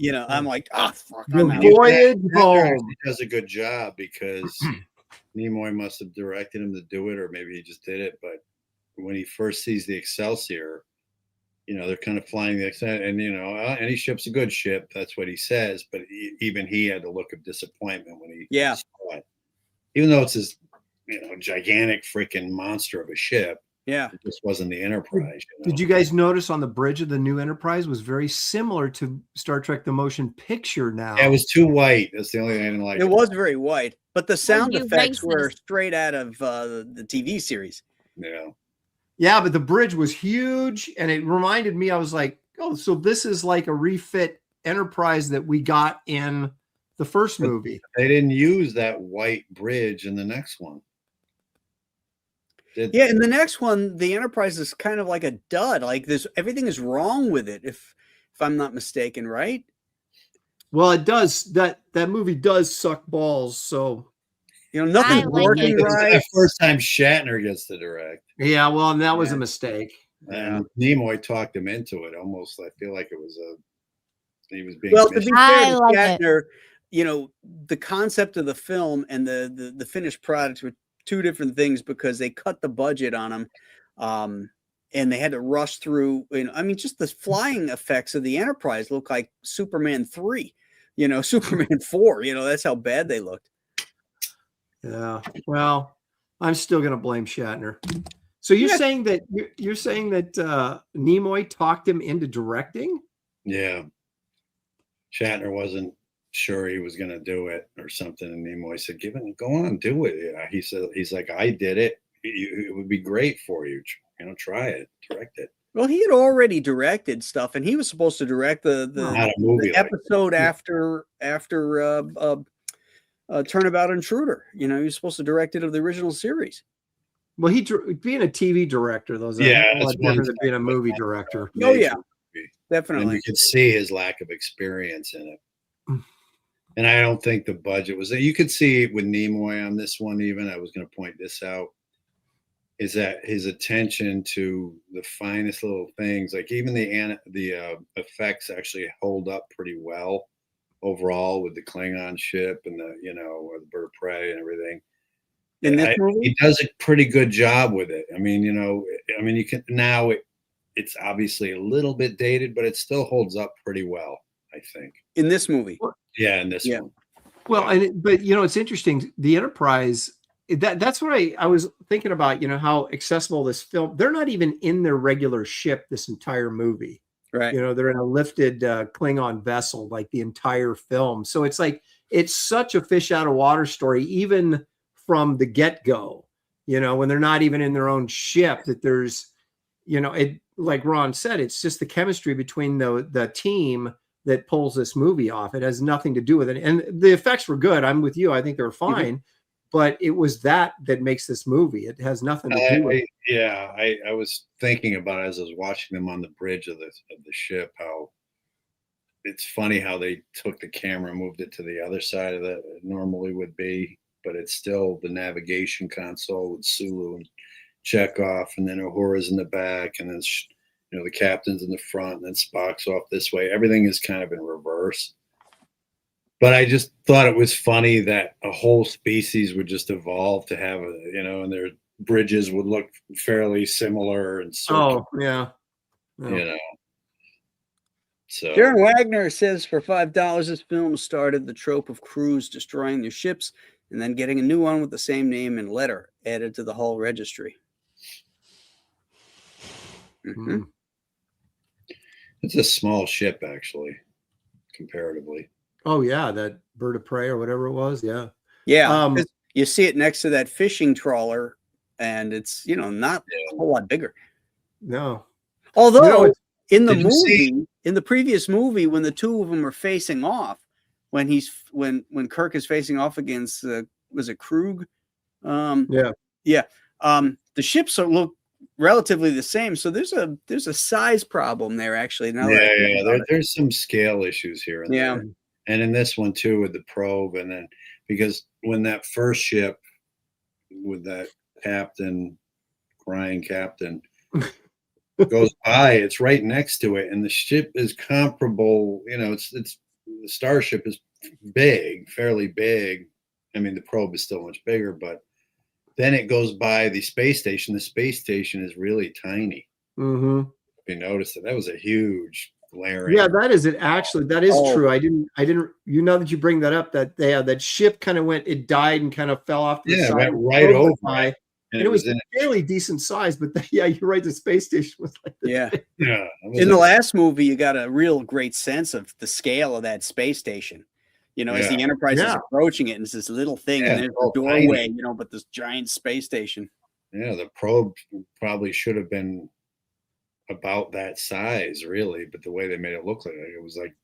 I'm like, fuck. Voyage home. He does a good job because Nimoy must have directed him to do it, or maybe he just did it, but. When he first sees the Excelsior, they're kind of flying the Excelsior, and any ship's a good ship. That's what he says. But even he had a look of disappointment when he saw it. Even though it's this, gigantic freaking monster of a ship. Yeah, it just wasn't the Enterprise. Did you guys notice on the bridge of the new Enterprise was very similar to Star Trek: The Motion Picture? Now it was too white. That's the only thing I didn't like. It was very white, but the sound effects were straight out of the TV series. Yeah. Yeah, but the bridge was huge, and it reminded me. I was like, "Oh, so this is like a refit Enterprise that we got in the first movie." They didn't use that white bridge in the next one. Yeah, in the next one, the Enterprise is kind of like a dud. Like everything is wrong with it, if I'm not mistaken, right? Well, it does. That movie does suck balls. So, nothing's working right. It's the first time Shatner gets to direct. Yeah, well, and that was a mistake. And Nimoy talked him into it. Almost, I feel like it was he was being. Well, to be fair to like Shatner, the concept of the film and the finished product were two different things, because they cut the budget on them, and they had to rush through. I mean, just the flying effects of the Enterprise look like Superman 3, Superman 4. That's how bad they looked. Yeah. Well, I'm still going to blame Shatner. So you're saying that Nimoy talked him into directing? Yeah. Shatner wasn't sure he was going to do it or something, and Nimoy said, go on, do it. Yeah. He said, he's like, I did it. It would be great for you. Try it, direct it. Well, he had already directed stuff, and he was supposed to direct the episode after Turnabout Intruder. He was supposed to direct it of the original series. Well, being a TV director, though, is a lot different than being a movie director. Oh yeah, definitely. And you could see his lack of experience in it. And I don't think the budget was there. You could see with Nimoy on this one, even, I was going to point this out, is that his attention to the finest little things, like even the effects actually hold up pretty well overall with the Klingon ship and or the bird of prey and everything. In this movie? He does a pretty good job with it. I mean, you can now it's obviously a little bit dated, but it still holds up pretty well, I think. In this movie. Yeah, in this one. Well, but it's interesting. The Enterprise, that's what I was thinking about, how accessible this film. They're not even in their regular ship this entire movie. Right. They're in a lifted Klingon vessel like the entire film. So it's like, it's such a fish out of water story, even from the get-go, when they're not even in their own ship, that there's, it, like Ron said, it's just the chemistry between the team that pulls this movie off. It has nothing to do with it. And the effects were good. I'm with you. I think they were fine. But it was that makes this movie. It has nothing to do with it. Yeah, I was thinking about it as I was watching them on the bridge of the ship, how it's funny how they took the camera and moved it to the other side of it normally would be, but it's still the navigation console with Sulu and Chekhov, and then Uhura's in the back, and then the captain's in the front, and then Spock's off this way. Everything is kind of in reverse. But I just thought it was funny that a whole species would just evolve to have and their bridges would look fairly similar and circular. Oh, yeah. So Darren Wagner says for $5, this film started the trope of crews destroying their ships and then getting a new one with the same name and letter added to the hull registry. Mm-hmm. It's a small ship, actually, comparatively. Oh yeah, that bird of prey or whatever it was. Yeah. Yeah. You see it next to that fishing trawler, and it's not a whole lot bigger. No. Although in the movie, in the previous movie, when the two of them are facing off, when Kirk is facing off against was it Krug? The ships look relatively the same, so there's a size problem there actually. There's some scale issues here and there. And in this one too, with the probe, and then because when that first ship with that crying captain goes by, it's right next to it, and the ship is comparable. It's the starship is big, fairly big. I mean, the probe is still much bigger, but then it goes by the space station. The space station is really tiny. Mm-hmm. If you noticed that was a huge glaring. Yeah, that is it. Actually, that is true. I didn't. That you bring that up, that that ship kind of it died and kind of fell off the side. Went right over by, and it was a fairly decent size, but you're right. The space station was like this. Yeah. In the last movie, you got a real great sense of the scale of that space station. As the Enterprise is approaching it, and it's this little thing, and there's a doorway, but this giant space station. Yeah, the probe probably should have been about that size, really, but the way they made it look like it was like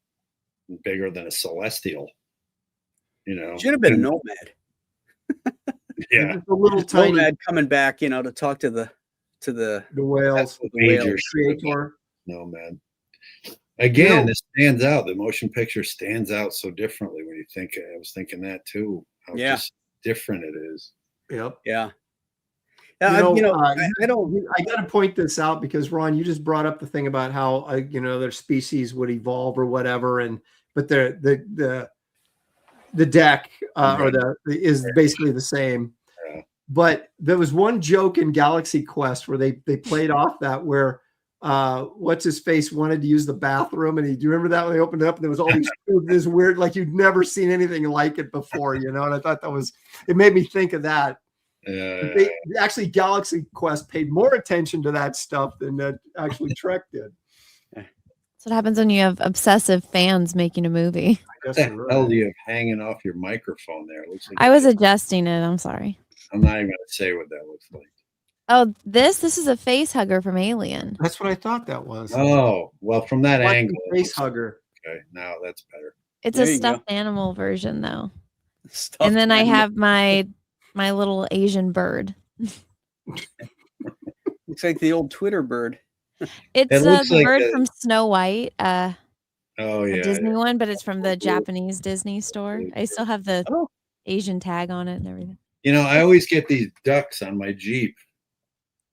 bigger than a celestial. Should have been And- Nomad. Yeah, Just a little tiny Nomad coming back, to talk to the the whales. That's what the whale major should have been. Creator. Nomad. Again, it stands out. The motion picture stands out so differently when you think. I was thinking that too. How Yeah. just different it is. Yep. Yeah. I don't. I got to point this out because Ron, you just brought up the thing about how their species would evolve or whatever, but the deck or the is basically the same. Yeah. But there was one joke in Galaxy Quest where they played off that where what's his face wanted to use the bathroom, and do you remember that when they opened it up and there was all these this weird, like you'd never seen anything like it before, and I thought it made me think of that. Actually, Galaxy Quest paid more attention to that stuff than that actually Trek did. That's what happens when you have obsessive fans making a movie. What the hell do you have hanging off your microphone there? It looks like I was adjusting it. I'm sorry. I'm not even going to say what that looks like. Oh, this is a face hugger from Alien. That's what I thought that was. Oh, well, from that Like angle. a face hugger. Okay, now that's better. It's There a you stuffed animal version though. Stuffed And then I animal. have my little Asian bird. Looks like the old Twitter bird. It's It looks the like bird a- from Snow White, Oh a yeah. Disney one, but it's from the Japanese Disney store. I still have the Oh. Asian tag on it and everything. I always get these ducks on my Jeep.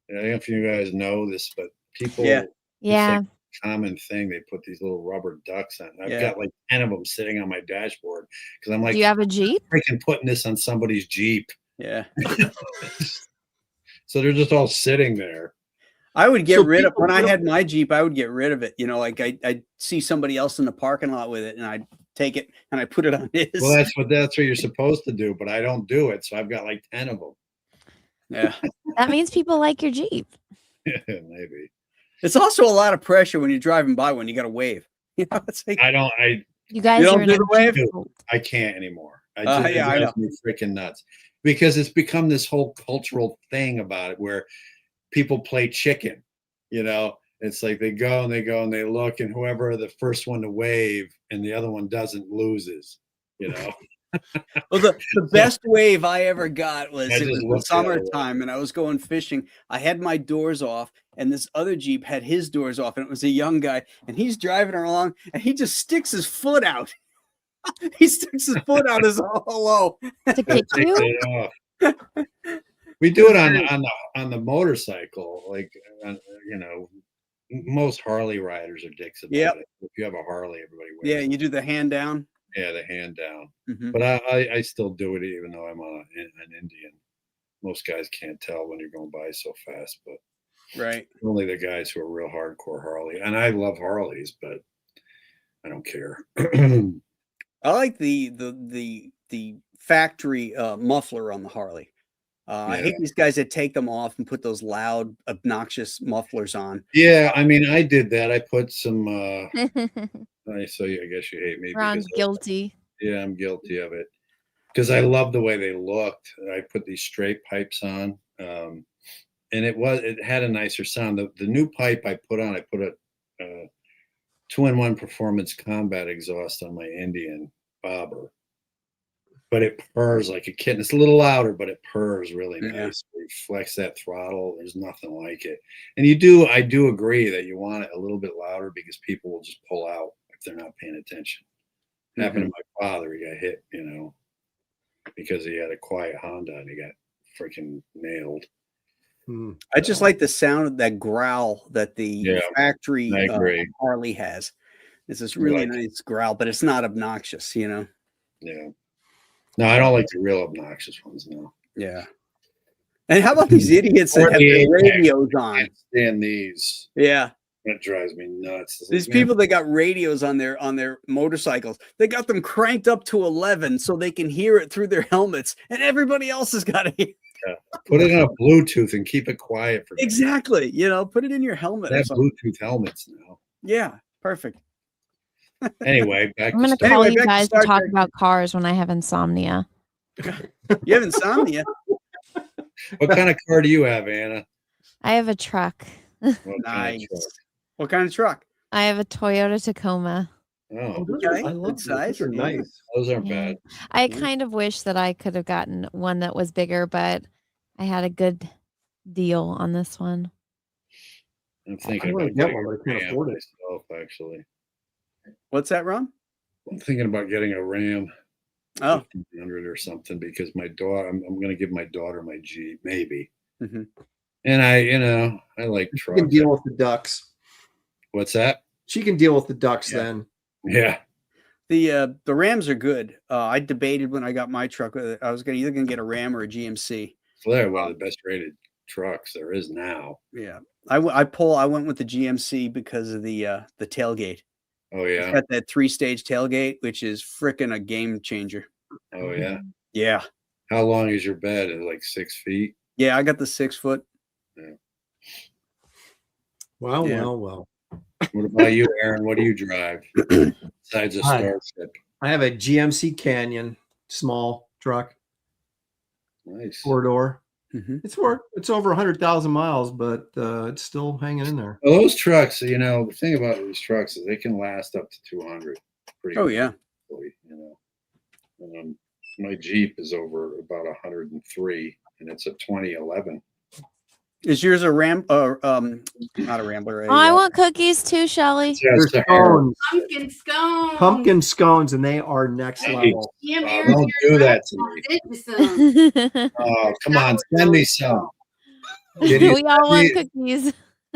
I don't know if you guys know this, but people, Yeah. it's Yeah. like a common thing. They put these little rubber ducks on. I've Yeah. got like 10 of them sitting on my dashboard because I'm like, Do you have a Jeep? freaking putting this on somebody's Jeep. Yeah. So they're just all sitting there. I would get So rid of people when I don't- had my Jeep. I would get rid of it. Like I'd see somebody else in the parking lot with it, and I'd take it and I put it on his. Well, that's what you're supposed to do, but I don't do it. So I've got like 10 of them. Yeah. That means people like your Jeep. Maybe. It's also a lot of pressure when you're driving by when you got to wave. It's like You guys You don't are in do a the wave? Jeep cult. I can't anymore. It yeah, I drives me freaking nuts because it's become this whole cultural thing about it where people play chicken. It's like they go and they look, and whoever the first one to wave and the other one doesn't loses. Well, the best wave I ever got was I it just was the looked the other way. summertime, and I was going fishing. I had my doors off, and this other Jeep had his doors off, and it was a young guy, and he's driving along, and he just sticks his foot out. He sticks his foot out as hello. To kick Take you? it off. We do it on the motorcycle, like most Harley riders are dicks about Yep. it. If you have a Harley, everybody waves. Yeah, you do the hand down. Yeah, the hand down. Mhm. But I still do it even though I'm an Indian. Most guys can't tell when you're going by so fast, but Right. only the guys who are real hardcore Harley. And I love Harleys, but I don't care. I like the factory muffler on the Harley. I hate these guys that take them off and put those loud, obnoxious mufflers on. Yeah, I mean, I did that. I put some. I guess you hate me. Ron's because guilty. Yeah, I'm guilty of it because I love the way they looked. I put these straight pipes on, and it had a nicer sound. The new pipe I put on, I put a 2-in-1 performance combat exhaust on my Indian bobber, but it purrs like a kitten. It's a little louder, but it purrs really nice. You flex that throttle. There's nothing like it. And I do agree that you want it a little bit louder because people will just pull out if they're not paying attention. Happened to my father. He got hit, because he had a quiet Honda and he got freaking nailed. I just like the sound of that growl that the factory I agree. Harley has. It's this really nice growl, but it's not obnoxious, Yeah. No, I don't like the real obnoxious ones. No. Yeah. And how about these idiots that have their radios on? Can't stand these. Yeah. That drives me nuts. These people that got radios on their motorcycles, they got them cranked up to 11 so they can hear it through their helmets, and everybody else has got to hear. Yeah. Put it on a Bluetooth and keep it quiet for Exactly. Put it in your helmet. They or have something. Bluetooth helmets now. Yeah, perfect. Anyway, back I'm going to call you guys to talk about cars when I have insomnia. You have insomnia? What kind of car do you have, Anna? I have a truck. What Nice. kind of truck? What kind of truck? I have a Toyota Tacoma. Oh, Okay, I love good size. Those are nice. those aren't Yeah. bad. I kind of wish that I could have gotten one that was bigger, but I had a good deal on this one. I'm thinking I wanna about get getting one, a but I can't Ram afford it. myself, actually. What's that, Ron? I'm thinking about getting a Ram Oh, 1500 or something because my daughter, I'm going to give my daughter my Jeep, maybe. mhm. And I like She can trucks. deal with the ducks. What's that? She can deal with the ducks Yeah. then. Yeah. The Rams are good. I debated when I got my truck whether I was either gonna get a Ram or a GMC. So they're one of the best rated trucks there is now. Yeah, I went with the GMC because of the tailgate. Oh, It's yeah. got that 3-stage tailgate, which is freaking a game changer. Oh, yeah. Yeah, How long is your bed? Is it like 6 feet? yeah, I got the 6-foot. Well, Yeah. well. What about you, Aaron? What do you drive besides a Hi. Starship? I have a GMC Canyon, small truck, Nice. 4-door. Mhm. It's over 100,000 miles, but it's still hanging in there. Well, those trucks, the thing about these trucks is they can last up to 200. Pretty Oh yeah, easily, my Jeep is over about 103, and it's a 2011. is yours a Ram? Not a Rambler. Oh, I want cookies too, Shelly. Yes, They're sir. scones, Pumpkin scone. pumpkin scones, and they are next Hey, level. Jim, Oh, Aaron, don't you're do that not to me. did you some. Oh, come on, send me some. Can you We all send want me- cookies.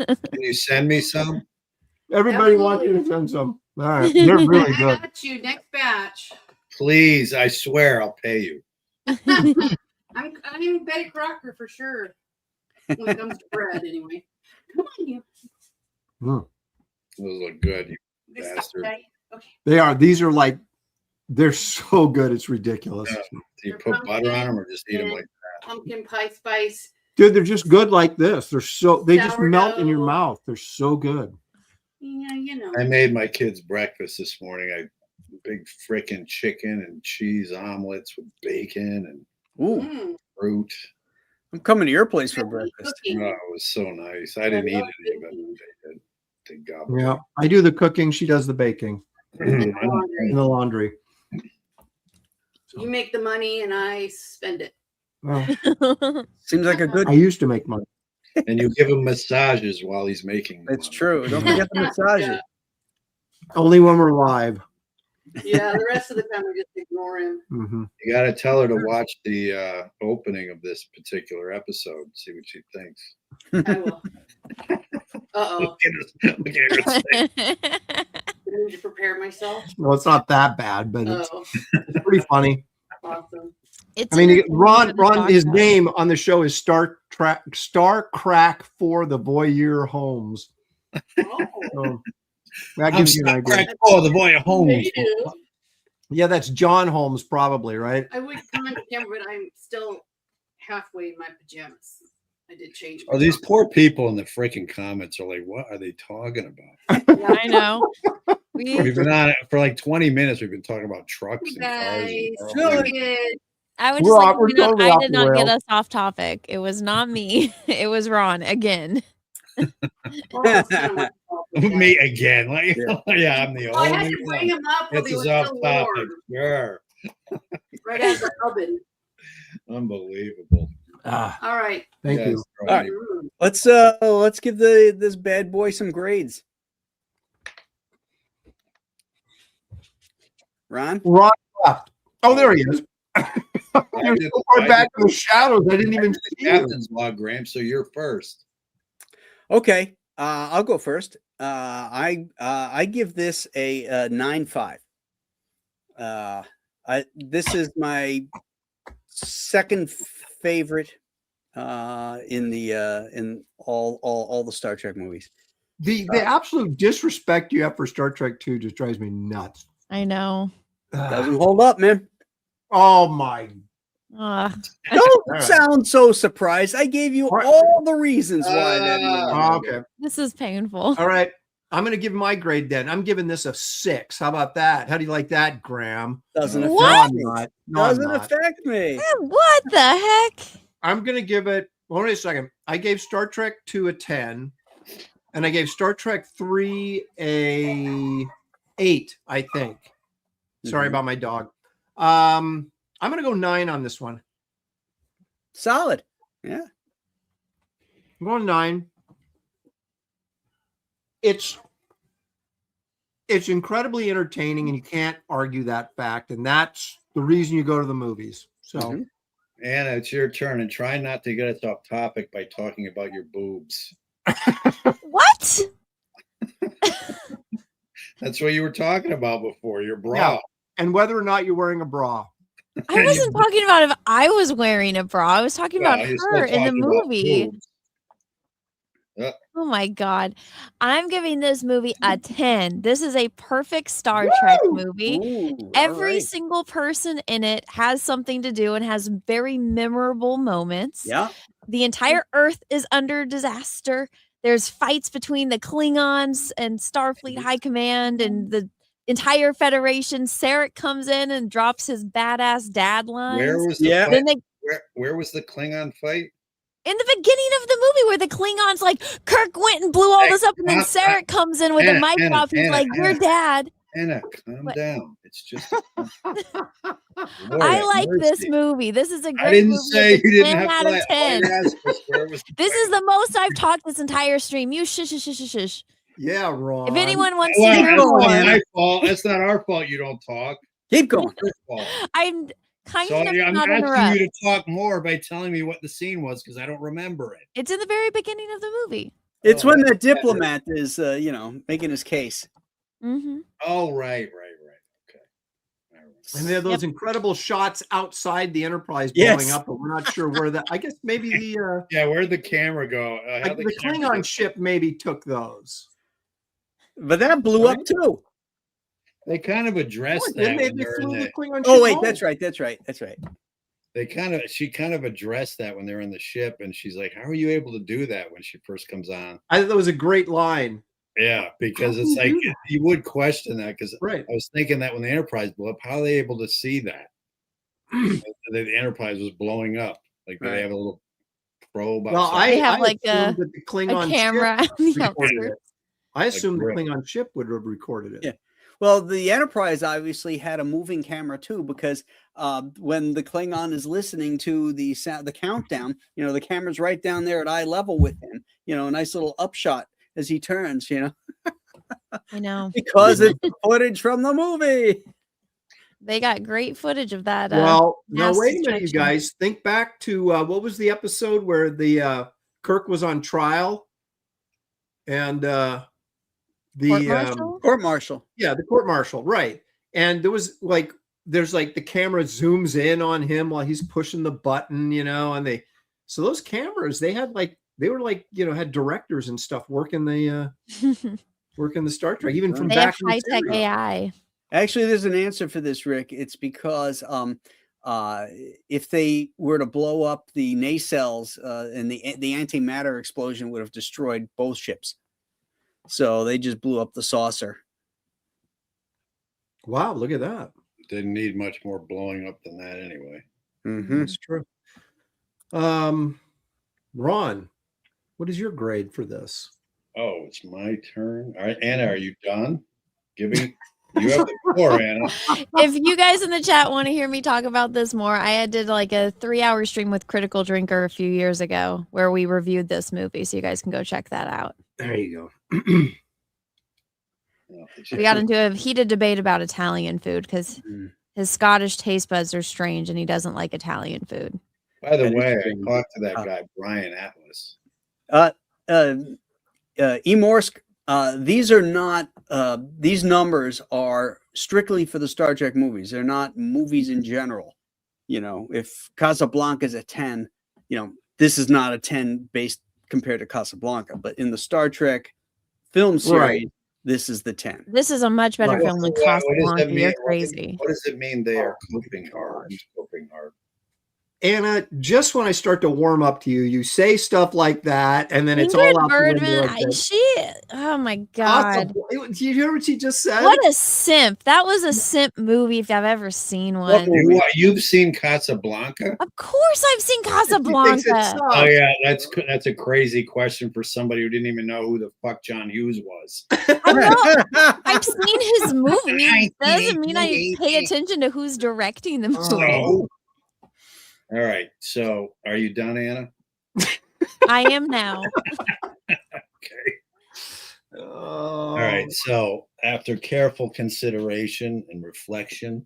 Can you send me some? Everybody wants you to send some. All right, they're really I good. got you next batch. Please, I swear I'll pay you. I'm Betty Crocker for sure. When it comes to bread, anyway. Come on, you. Mm. Those look good, you This stuff, bastard. right? Okay. They are. These are like, they're so good. It's ridiculous. Yeah. Do you put butter on them or just eat them like Pumpkin pie spice. Dude, they're just good like this. They just melt in your Sourdough. mouth. They're so good. Yeah, you know. I made my kids breakfast this morning. I big frickin' chicken and cheese omelets with bacon and Ooh, Mm. fruit. I'm coming to your place for Healthy breakfast. cooking. Oh, it was so nice. I didn't eat love any of it. baking. They did. They gobbled Yeah, I do the cooking. She does the baking it. I don't Laundry. and the laundry. You make the money and I spend it. Well, Seems like a good. I used to make money. and you give him massages while he's making them. It's true. Don't forget the massage. Yeah. Only when we're live. Yeah, the rest of the time I just ignore him. Hmm. You got to tell her to watch the opening of this particular episode, see what she thinks. I will. Uh-oh. Look at her face. I need to prepare myself. Well, it's not that bad, but it's Oh, pretty funny. awesome. It's I mean, entertaining Ron, for the his podcast. name on the show is Star Crack for the Voyeur Homes. Oh, So that I'm gives you an stuck idea. right for the boy at home. they do. Yeah, that's John Holmes, probably, right? I would come on camera, but I'm still halfway in my pajamas. I did change. Oh, these poor people in the freaking comments are like, what are they talking about? I know. We've been on it for like 20 minutes. We've been talking about trucks and cars. Guys, And cars. kids. I would We're just like off- we're to point out, totally I off did the not get rails. us off topic. It was not me. It was Ron again. Well, that's kind of my fault with that. Me again. Like, yeah, I'm the Well, I had only to bring one. him up while This he is was off still topic. warm, Sure. right out of the oven. Unbelievable. Ah, All right. thank you. All right. Let's give this bad boy some grades. Ron? Ron left. Oh, there he is. I You're did- so far I back did- in the shadows. I didn't even the see you. captain's log, Graham, so you're first. Okay, I'll go first. I give this a 9.5. This is my second favorite in all the Star Trek movies. The absolute disrespect you have for Star Trek 2 just drives me nuts. I know. Doesn't hold up, man. Oh my! Don't right. sound so surprised. I gave you all the reasons why that. Oh, okay. This is painful. All right. I'm going to give my grade then. I'm giving this a 6. How about that? How do you like that, Graham? Doesn't No, affect I'm me. not. No, I'm Doesn't not. affect me. What the heck? I'm going to give it, wait a second. I gave Star Trek 2 a 10, and I gave Star Trek 3 a 8, I think. Sorry about my dog. I'm going to go 9 on this one. Solid. Yeah. I'm going 9. It's incredibly entertaining, and you can't argue that fact. And that's the reason you go to the movies. So, Anna, it's your turn, and try not to get us off topic by talking about your boobs. What? That's what you were talking about before, your bra. yeah. And whether or not you're wearing a bra. I wasn't talking about if I was wearing a bra. I was talking about you're her still in the talking about movie. boobs. Oh my God. I'm giving this movie a 10. This is a perfect Star Trek movie. Ooh, Every right. single person in it has something to do and has very memorable moments. Yeah. The entire Earth is under disaster. There's fights between the Klingons and Starfleet High Command and the entire Federation. Sarek comes in and drops his badass dad lines. Where was the Yeah. fight? Then they Where was the Klingon fight? in the beginning of the movie where the Klingons like Kirk went and blew all this up, and then Sarek comes in with a mic off. He's like, "Your dad." Anna, calm down. It's just. I like this movie. This is a great I didn't movie. say It's a you didn't 10 have out to. of Like, 10. This is the most I've talked this entire stream. You shush, shush, shush, shush. Yeah, Ron. If anyone wants Well, to hear that's more, not my fault. That's not our fault. You don't talk. Keep going. It's your fault. I'm kind So of I'm not asking interrupt. you to talk more by telling me what the scene was because I don't remember it. It's in the very beginning of the movie. It's when the diplomat is, making his case. Mm-hmm. Oh, right. Okay. And they have those incredible shots outside the Enterprise blowing Yes. up, but we're not sure where that. I guess maybe the Yeah, where'd the camera go? like the Klingon ship maybe took those. But that blew up too. They kind of addressed Didn't that. they? when They they're flew in the the- Klingon Oh ship wait, home. that's right. She kind of addressed that when they're in the ship, and she's like, "How are you able to do that?" When she first comes on. I thought that was a great line. Yeah, because How it's do like you do you would question that because Right. I was thinking that when the Enterprise blew up, how are they able to see that? That the Enterprise was blowing up. Like did they have a little probe. Well, outside? They have like assumed that the Klingon a camera. ship on the recorded outskirts. it. I assumed the grip. Klingon ship would have recorded it. Yeah. Well, the Enterprise obviously had a moving camera too, because when the Klingon is listening to the countdown, the camera's right down there at eye level with him. A nice little upshot as he turns. I know. Because it's footage from the movie. They got great footage of that. Well, now mass wait a minute, you destruction. guys. Think back to what was the episode where the Kirk was on trial, and the court martial. Yeah, the court martial, right? And there's like the camera zooms in on him while he's pushing the button, and so those cameras had directors and stuff working the Star Trek, even from They back have in the high-tech series. AI. Actually, there's an answer for this, Rick. It's because if they were to blow up the nacelles and the antimatter explosion would have destroyed both ships. So they just blew up the saucer. Wow, look at that. Didn't need much more blowing up than that anyway. Mm-hmm. That's true. Ron, what is your grade for this? Oh, it's my turn. All right, Anna, are you done? You have the floor, Anna. If you guys in the chat want to hear me talk about this more, I did like a 3-hour stream with Critical Drinker a few years ago where we reviewed this movie. So you guys can go check that out. There you We got into a heated debate about Italian food because his Scottish taste buds are strange and he doesn't like Italian food. By the way, I talked to that guy, Brian Atlas. Emorsk, these are not these numbers are strictly for the Star Trek movies. They're not movies in general. If Casablanca is a 10, this is not a 10 based compared to Casablanca, but in the Star Trek film series, this is the 10. This is a much better Right. film than What does that Casablanca. mean? You're crazy. What does it mean they are coping hard? Who's coping hard? Anna, just when I start to warm up to you, you say stuff like that, and then it's all out the window. Oh my God. Do you hear what she just said? What a simp. That was a simp movie if I've ever seen one. You've seen Casablanca? Of course I've seen Casablanca. Oh yeah, that's a crazy question for somebody who didn't even know who the fuck John Hughes was. I know. I've seen his movies. That doesn't mean I pay attention to who's directing the movie. Oh. All right. So, are you done, Anna? I am now. Okay. All right. So, after careful consideration and reflection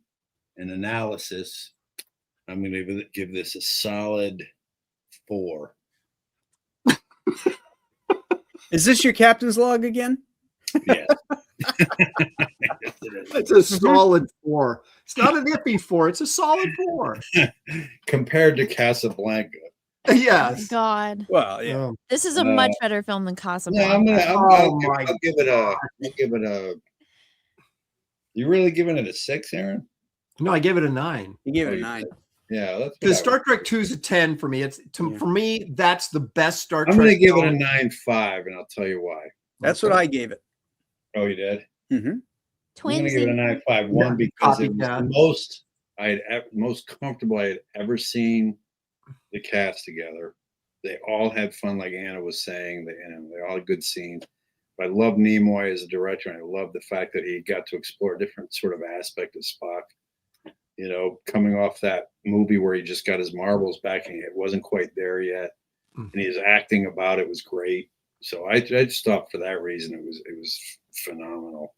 and analysis, I'm going to give this a solid 4. Is this your captain's log again? Yeah. It's a solid 4. It's not an iffy 4. It's a solid 4. Compared to Casablanca. Yes. God. Well, yeah. This is a much better film than Casablanca. I'll give it a. You really giving it a 6, Aaron? No, I gave it a 9. You gave it a 9. Yeah, that's because Star Trek 2 is a 10 for me. For me, that's the best Star Trek. I'm going to give it a 9.5, and I'll tell you why. That's what I gave it. Oh, you did? Mm-hmm. I'm going to give it a 9.5. One, because it was the most comfortable I had ever seen the cast together. They all had fun, like Anna was saying. They all had good scenes. I love Nimoy as a director, and I love the fact that he got to explore a different sort of aspect of Spock. You know, coming off that movie where he just got his marbles back and it wasn't quite there yet, and his acting about it was great. So I stopped for that reason. It was phenomenal.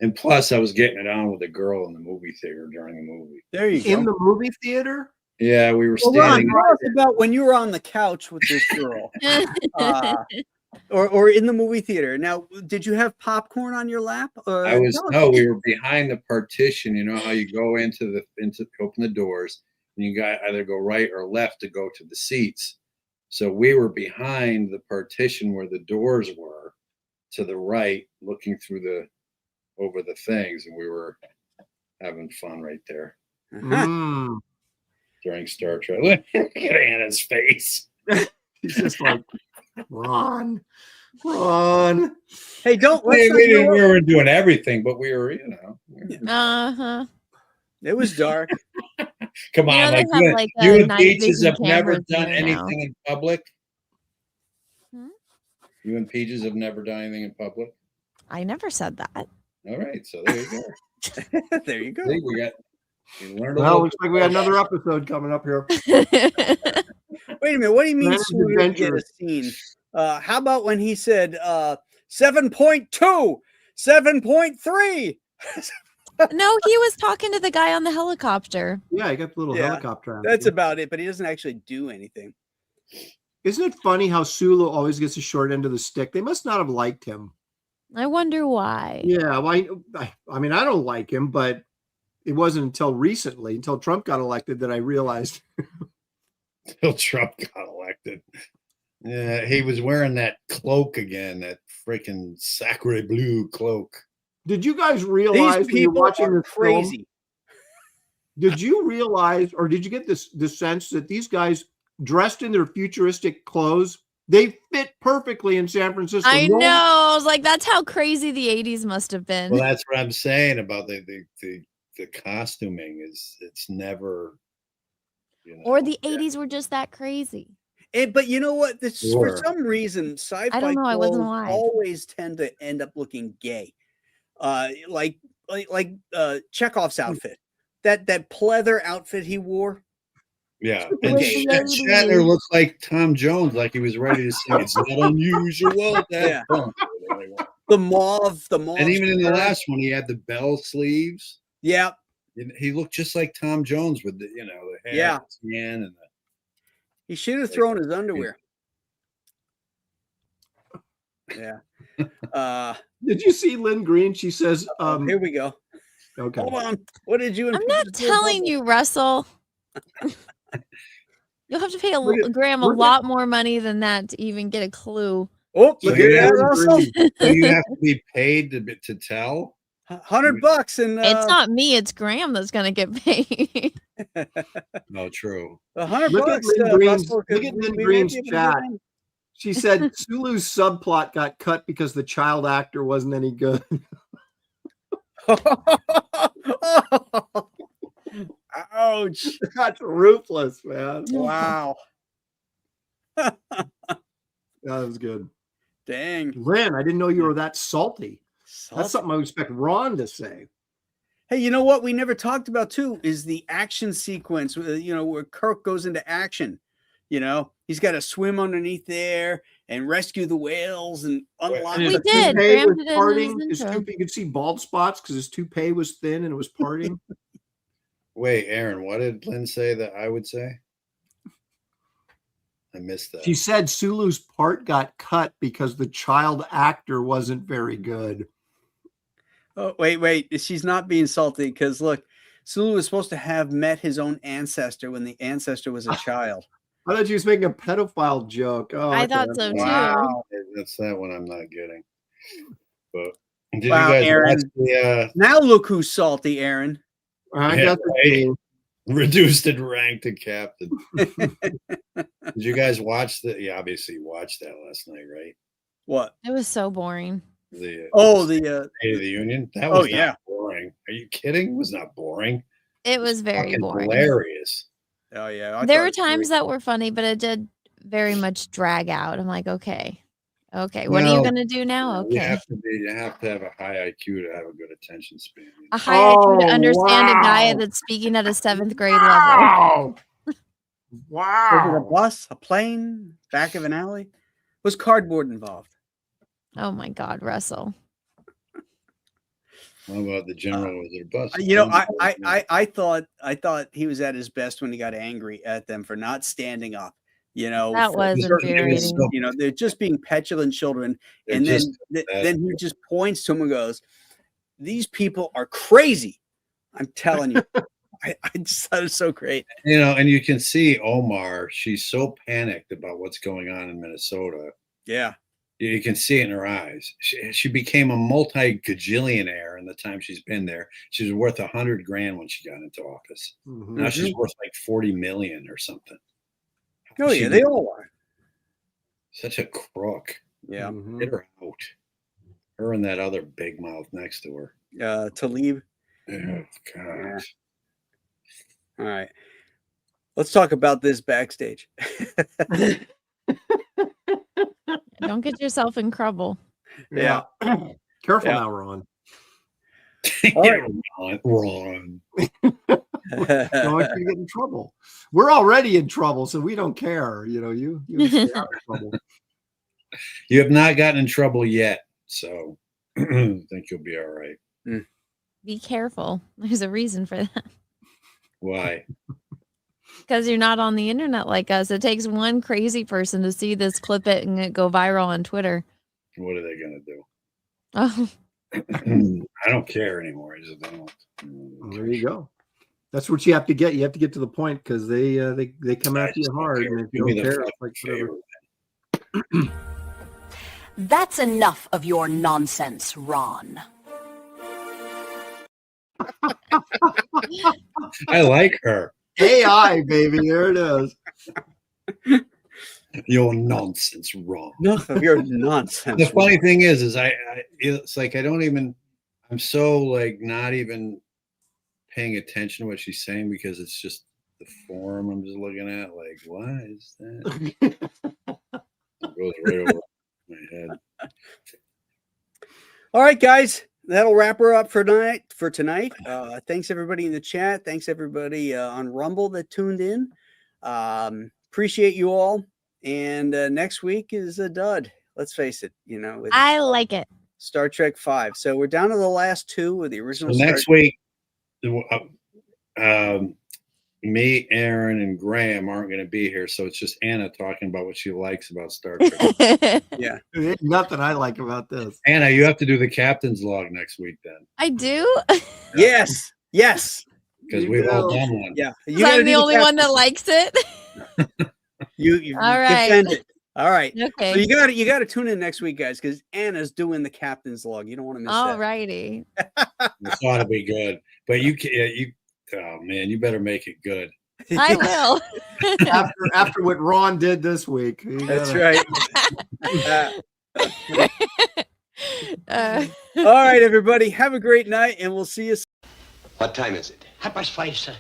And plus, I was getting it on with a girl in the movie theater during the movie. There you go. In the movie theater? Yeah, we were Well, standing. Ron, tell us about when you were on the couch with this girl, or in the movie theater. Now, did you have popcorn on your lap? We were behind the partition. You know how you go into open the doors, and you got either go right or left to go to the seats. So we were behind the partition where the doors were, to the right, looking through over the things, and we were having fun right there during Star Trek. Look at Anna's face. He's just like, Ron. Hey, don't. We weren't doing everything, but we were, It was dark. Come on, you and Peaches have never done anything in public. You and Peaches have never done anything in public. I never said that. All right, so there you go. There you go. See, looks like we got another episode coming up here. Wait a minute. What do you mean we didn't get a scene? How about when he said 7.2, 7.3? No, he was talking to the guy on the helicopter. Yeah, he got the little helicopter. That's about it, but he doesn't actually do anything. Isn't it funny how Sulu always gets the short end of the stick? They must not have liked him. I wonder why. Yeah, well, I mean, I don't like him, but it wasn't until recently, until Trump got elected, that I realized. Until Trump got elected. Yeah, he was wearing that cloak again, that freaking sacre bleu cloak. Did you guys realize when you're watching this crazy film, did you realize, or did you get the sense that these guys dressed in their futuristic clothes, they fit perfectly in San Francisco? I know. I was like, that's how crazy the 80s must have been. Well, that's what I'm saying about the costuming it's never, or the 80s were just that crazy. But you know what? For some reason, sci-fi clothes always tend to end up looking gay. Like Chekhov's outfit, that pleather outfit he wore. Yeah, and Shatner looks like Tom Jones, like he was ready to sing. It's not unusual. Yeah. The mauve, and even in the last one, he had the bell sleeves. Yeah, he looked just like Tom Jones with the the hair, and the. He should have thrown his underwear. Yeah. Did you see Lynn Green? She says, here we go. Okay. Hold on. What did you? I'm not telling you, Russell. You'll have to pay Graham a lot more money than that to even get a clue. Oh, look at that, Russell. So you have to be paid to tell. $100 and It's not me, it's Graham that's gonna get paid. No, true. $100. Look at Lynn Green's, Russell, look at we Lynn may Green's be able to chat. get in. She said Sulu's subplot got cut because the child actor wasn't any good. Ouch. That's ruthless, man. Wow. That was good. Dang. Lynn, I didn't know you were that salty. That's something I would expect Ron to say. Hey, you know what we never talked about too is the action sequence, where Kirk goes into action. He's got to swim underneath there and rescue the whales and unlock. We The did. toupee Graham was did it in parting. his His intro. toupee, you could see bald spots because his toupee was thin and it was parting. Wait, Aaron, what did Lynn say that I would say? I missed that. She said Sulu's part got cut because the child actor wasn't very good. Oh, wait. She's not being salty because look, Sulu was supposed to have met his own ancestor when the ancestor was a child. I thought she was making a pedophile joke. Oh, I okay. thought so too. Wow. That's that one I'm not getting. But did Wow, you guys Aaron. watch the Now look who's salty, Aaron. I Yeah, got the right. thing. reduced in rank to captain? Did you guys watch the? You obviously watched that last night, right? What? It was so boring. The State of the Union. That Oh, was yeah. not boring. Are you kidding? It was not boring. It was very Fucking boring. hilarious. Oh yeah. There were times that were funny, but it did very much drag out. I'm like, okay, what are you No, gonna do now? You Okay, have to have a high IQ to have a good attention span. a high IQ to Oh, understand a guy wow. that's speaking at a 7th grade level. Wow. Was it a Wow. bus, a plane, back of an alley? Was cardboard involved? Oh my God, Russell. How about the general with their bus? I thought he was at his best when he got angry at them for not standing up. That was for- infuriating. they're just being petulant children, They're and then just then he just points to him and goes, "These people are crazy." I'm telling you, I just thought it was so great. And you can see Omar. She's so panicked about what's going on in Minnesota. Yeah. You can see it in her eyes. She became a multi-gajillionaire in the time she's been there. She was worth $100,000 when she got into office. Mhm. Now she's worth like 40 million or something. Oh yeah, they all are. Such a crook. Yeah. Mhm. Get her out. Her and that other big mouth next to her. Talib. Oh, God. All right. Let's talk about this backstage. Don't get yourself in trouble. Yeah. Careful Yeah. now, Ron. All right. Ron. No, if you get in trouble. We're already in trouble, so we don't care. You stay out of trouble. You have not gotten in trouble yet, so I think you'll be all right. Be careful. There's a reason for that. Why? Because you're not on the internet like us. It takes one crazy person to see this, clip it, and it go viral on Twitter. What are they going to do? Oh, I don't care anymore. I just don't. There you go. That's what you have to get. You have to get to the point because they come after you hard, and if you Give me don't the care, it's fucking like whatever. favor. That's enough of your nonsense, Ron. I like her. AI, baby, there it is. Your nonsense, Ron. No, you're nonsense. The funny thing is it's like I'm so like not even paying attention to what she's saying because it's just the form I'm just looking at. Like, what is that? It goes right over my head. All right, guys. That'll wrap her up for tonight. Thanks everybody in the chat. Thanks everybody on Rumble that tuned in. Appreciate you all. And next week is a dud. Let's face it. With I like it. Star Trek 5. So we're down to the last two with the original. So next week, me, Aaron, and Graham aren't going to be here. So it's just Anna talking about what she likes about Star Trek. Yeah. There's nothing I like about this. Anna, you have to do the captain's log next week then. I do. Yes. Because we've all done one. Yeah. I'm the only one that likes it. You All right. defend it. All right. Okay. So you got to tune in next week, guys, because Anna's doing the captain's log. You don't want to miss All that. righty. It's ought to be good, but you oh man, you better make it good. I will. after what Ron did this week. That's right. All right, everybody. Have a great night, and we'll see you. What time is it? 5:30, sir.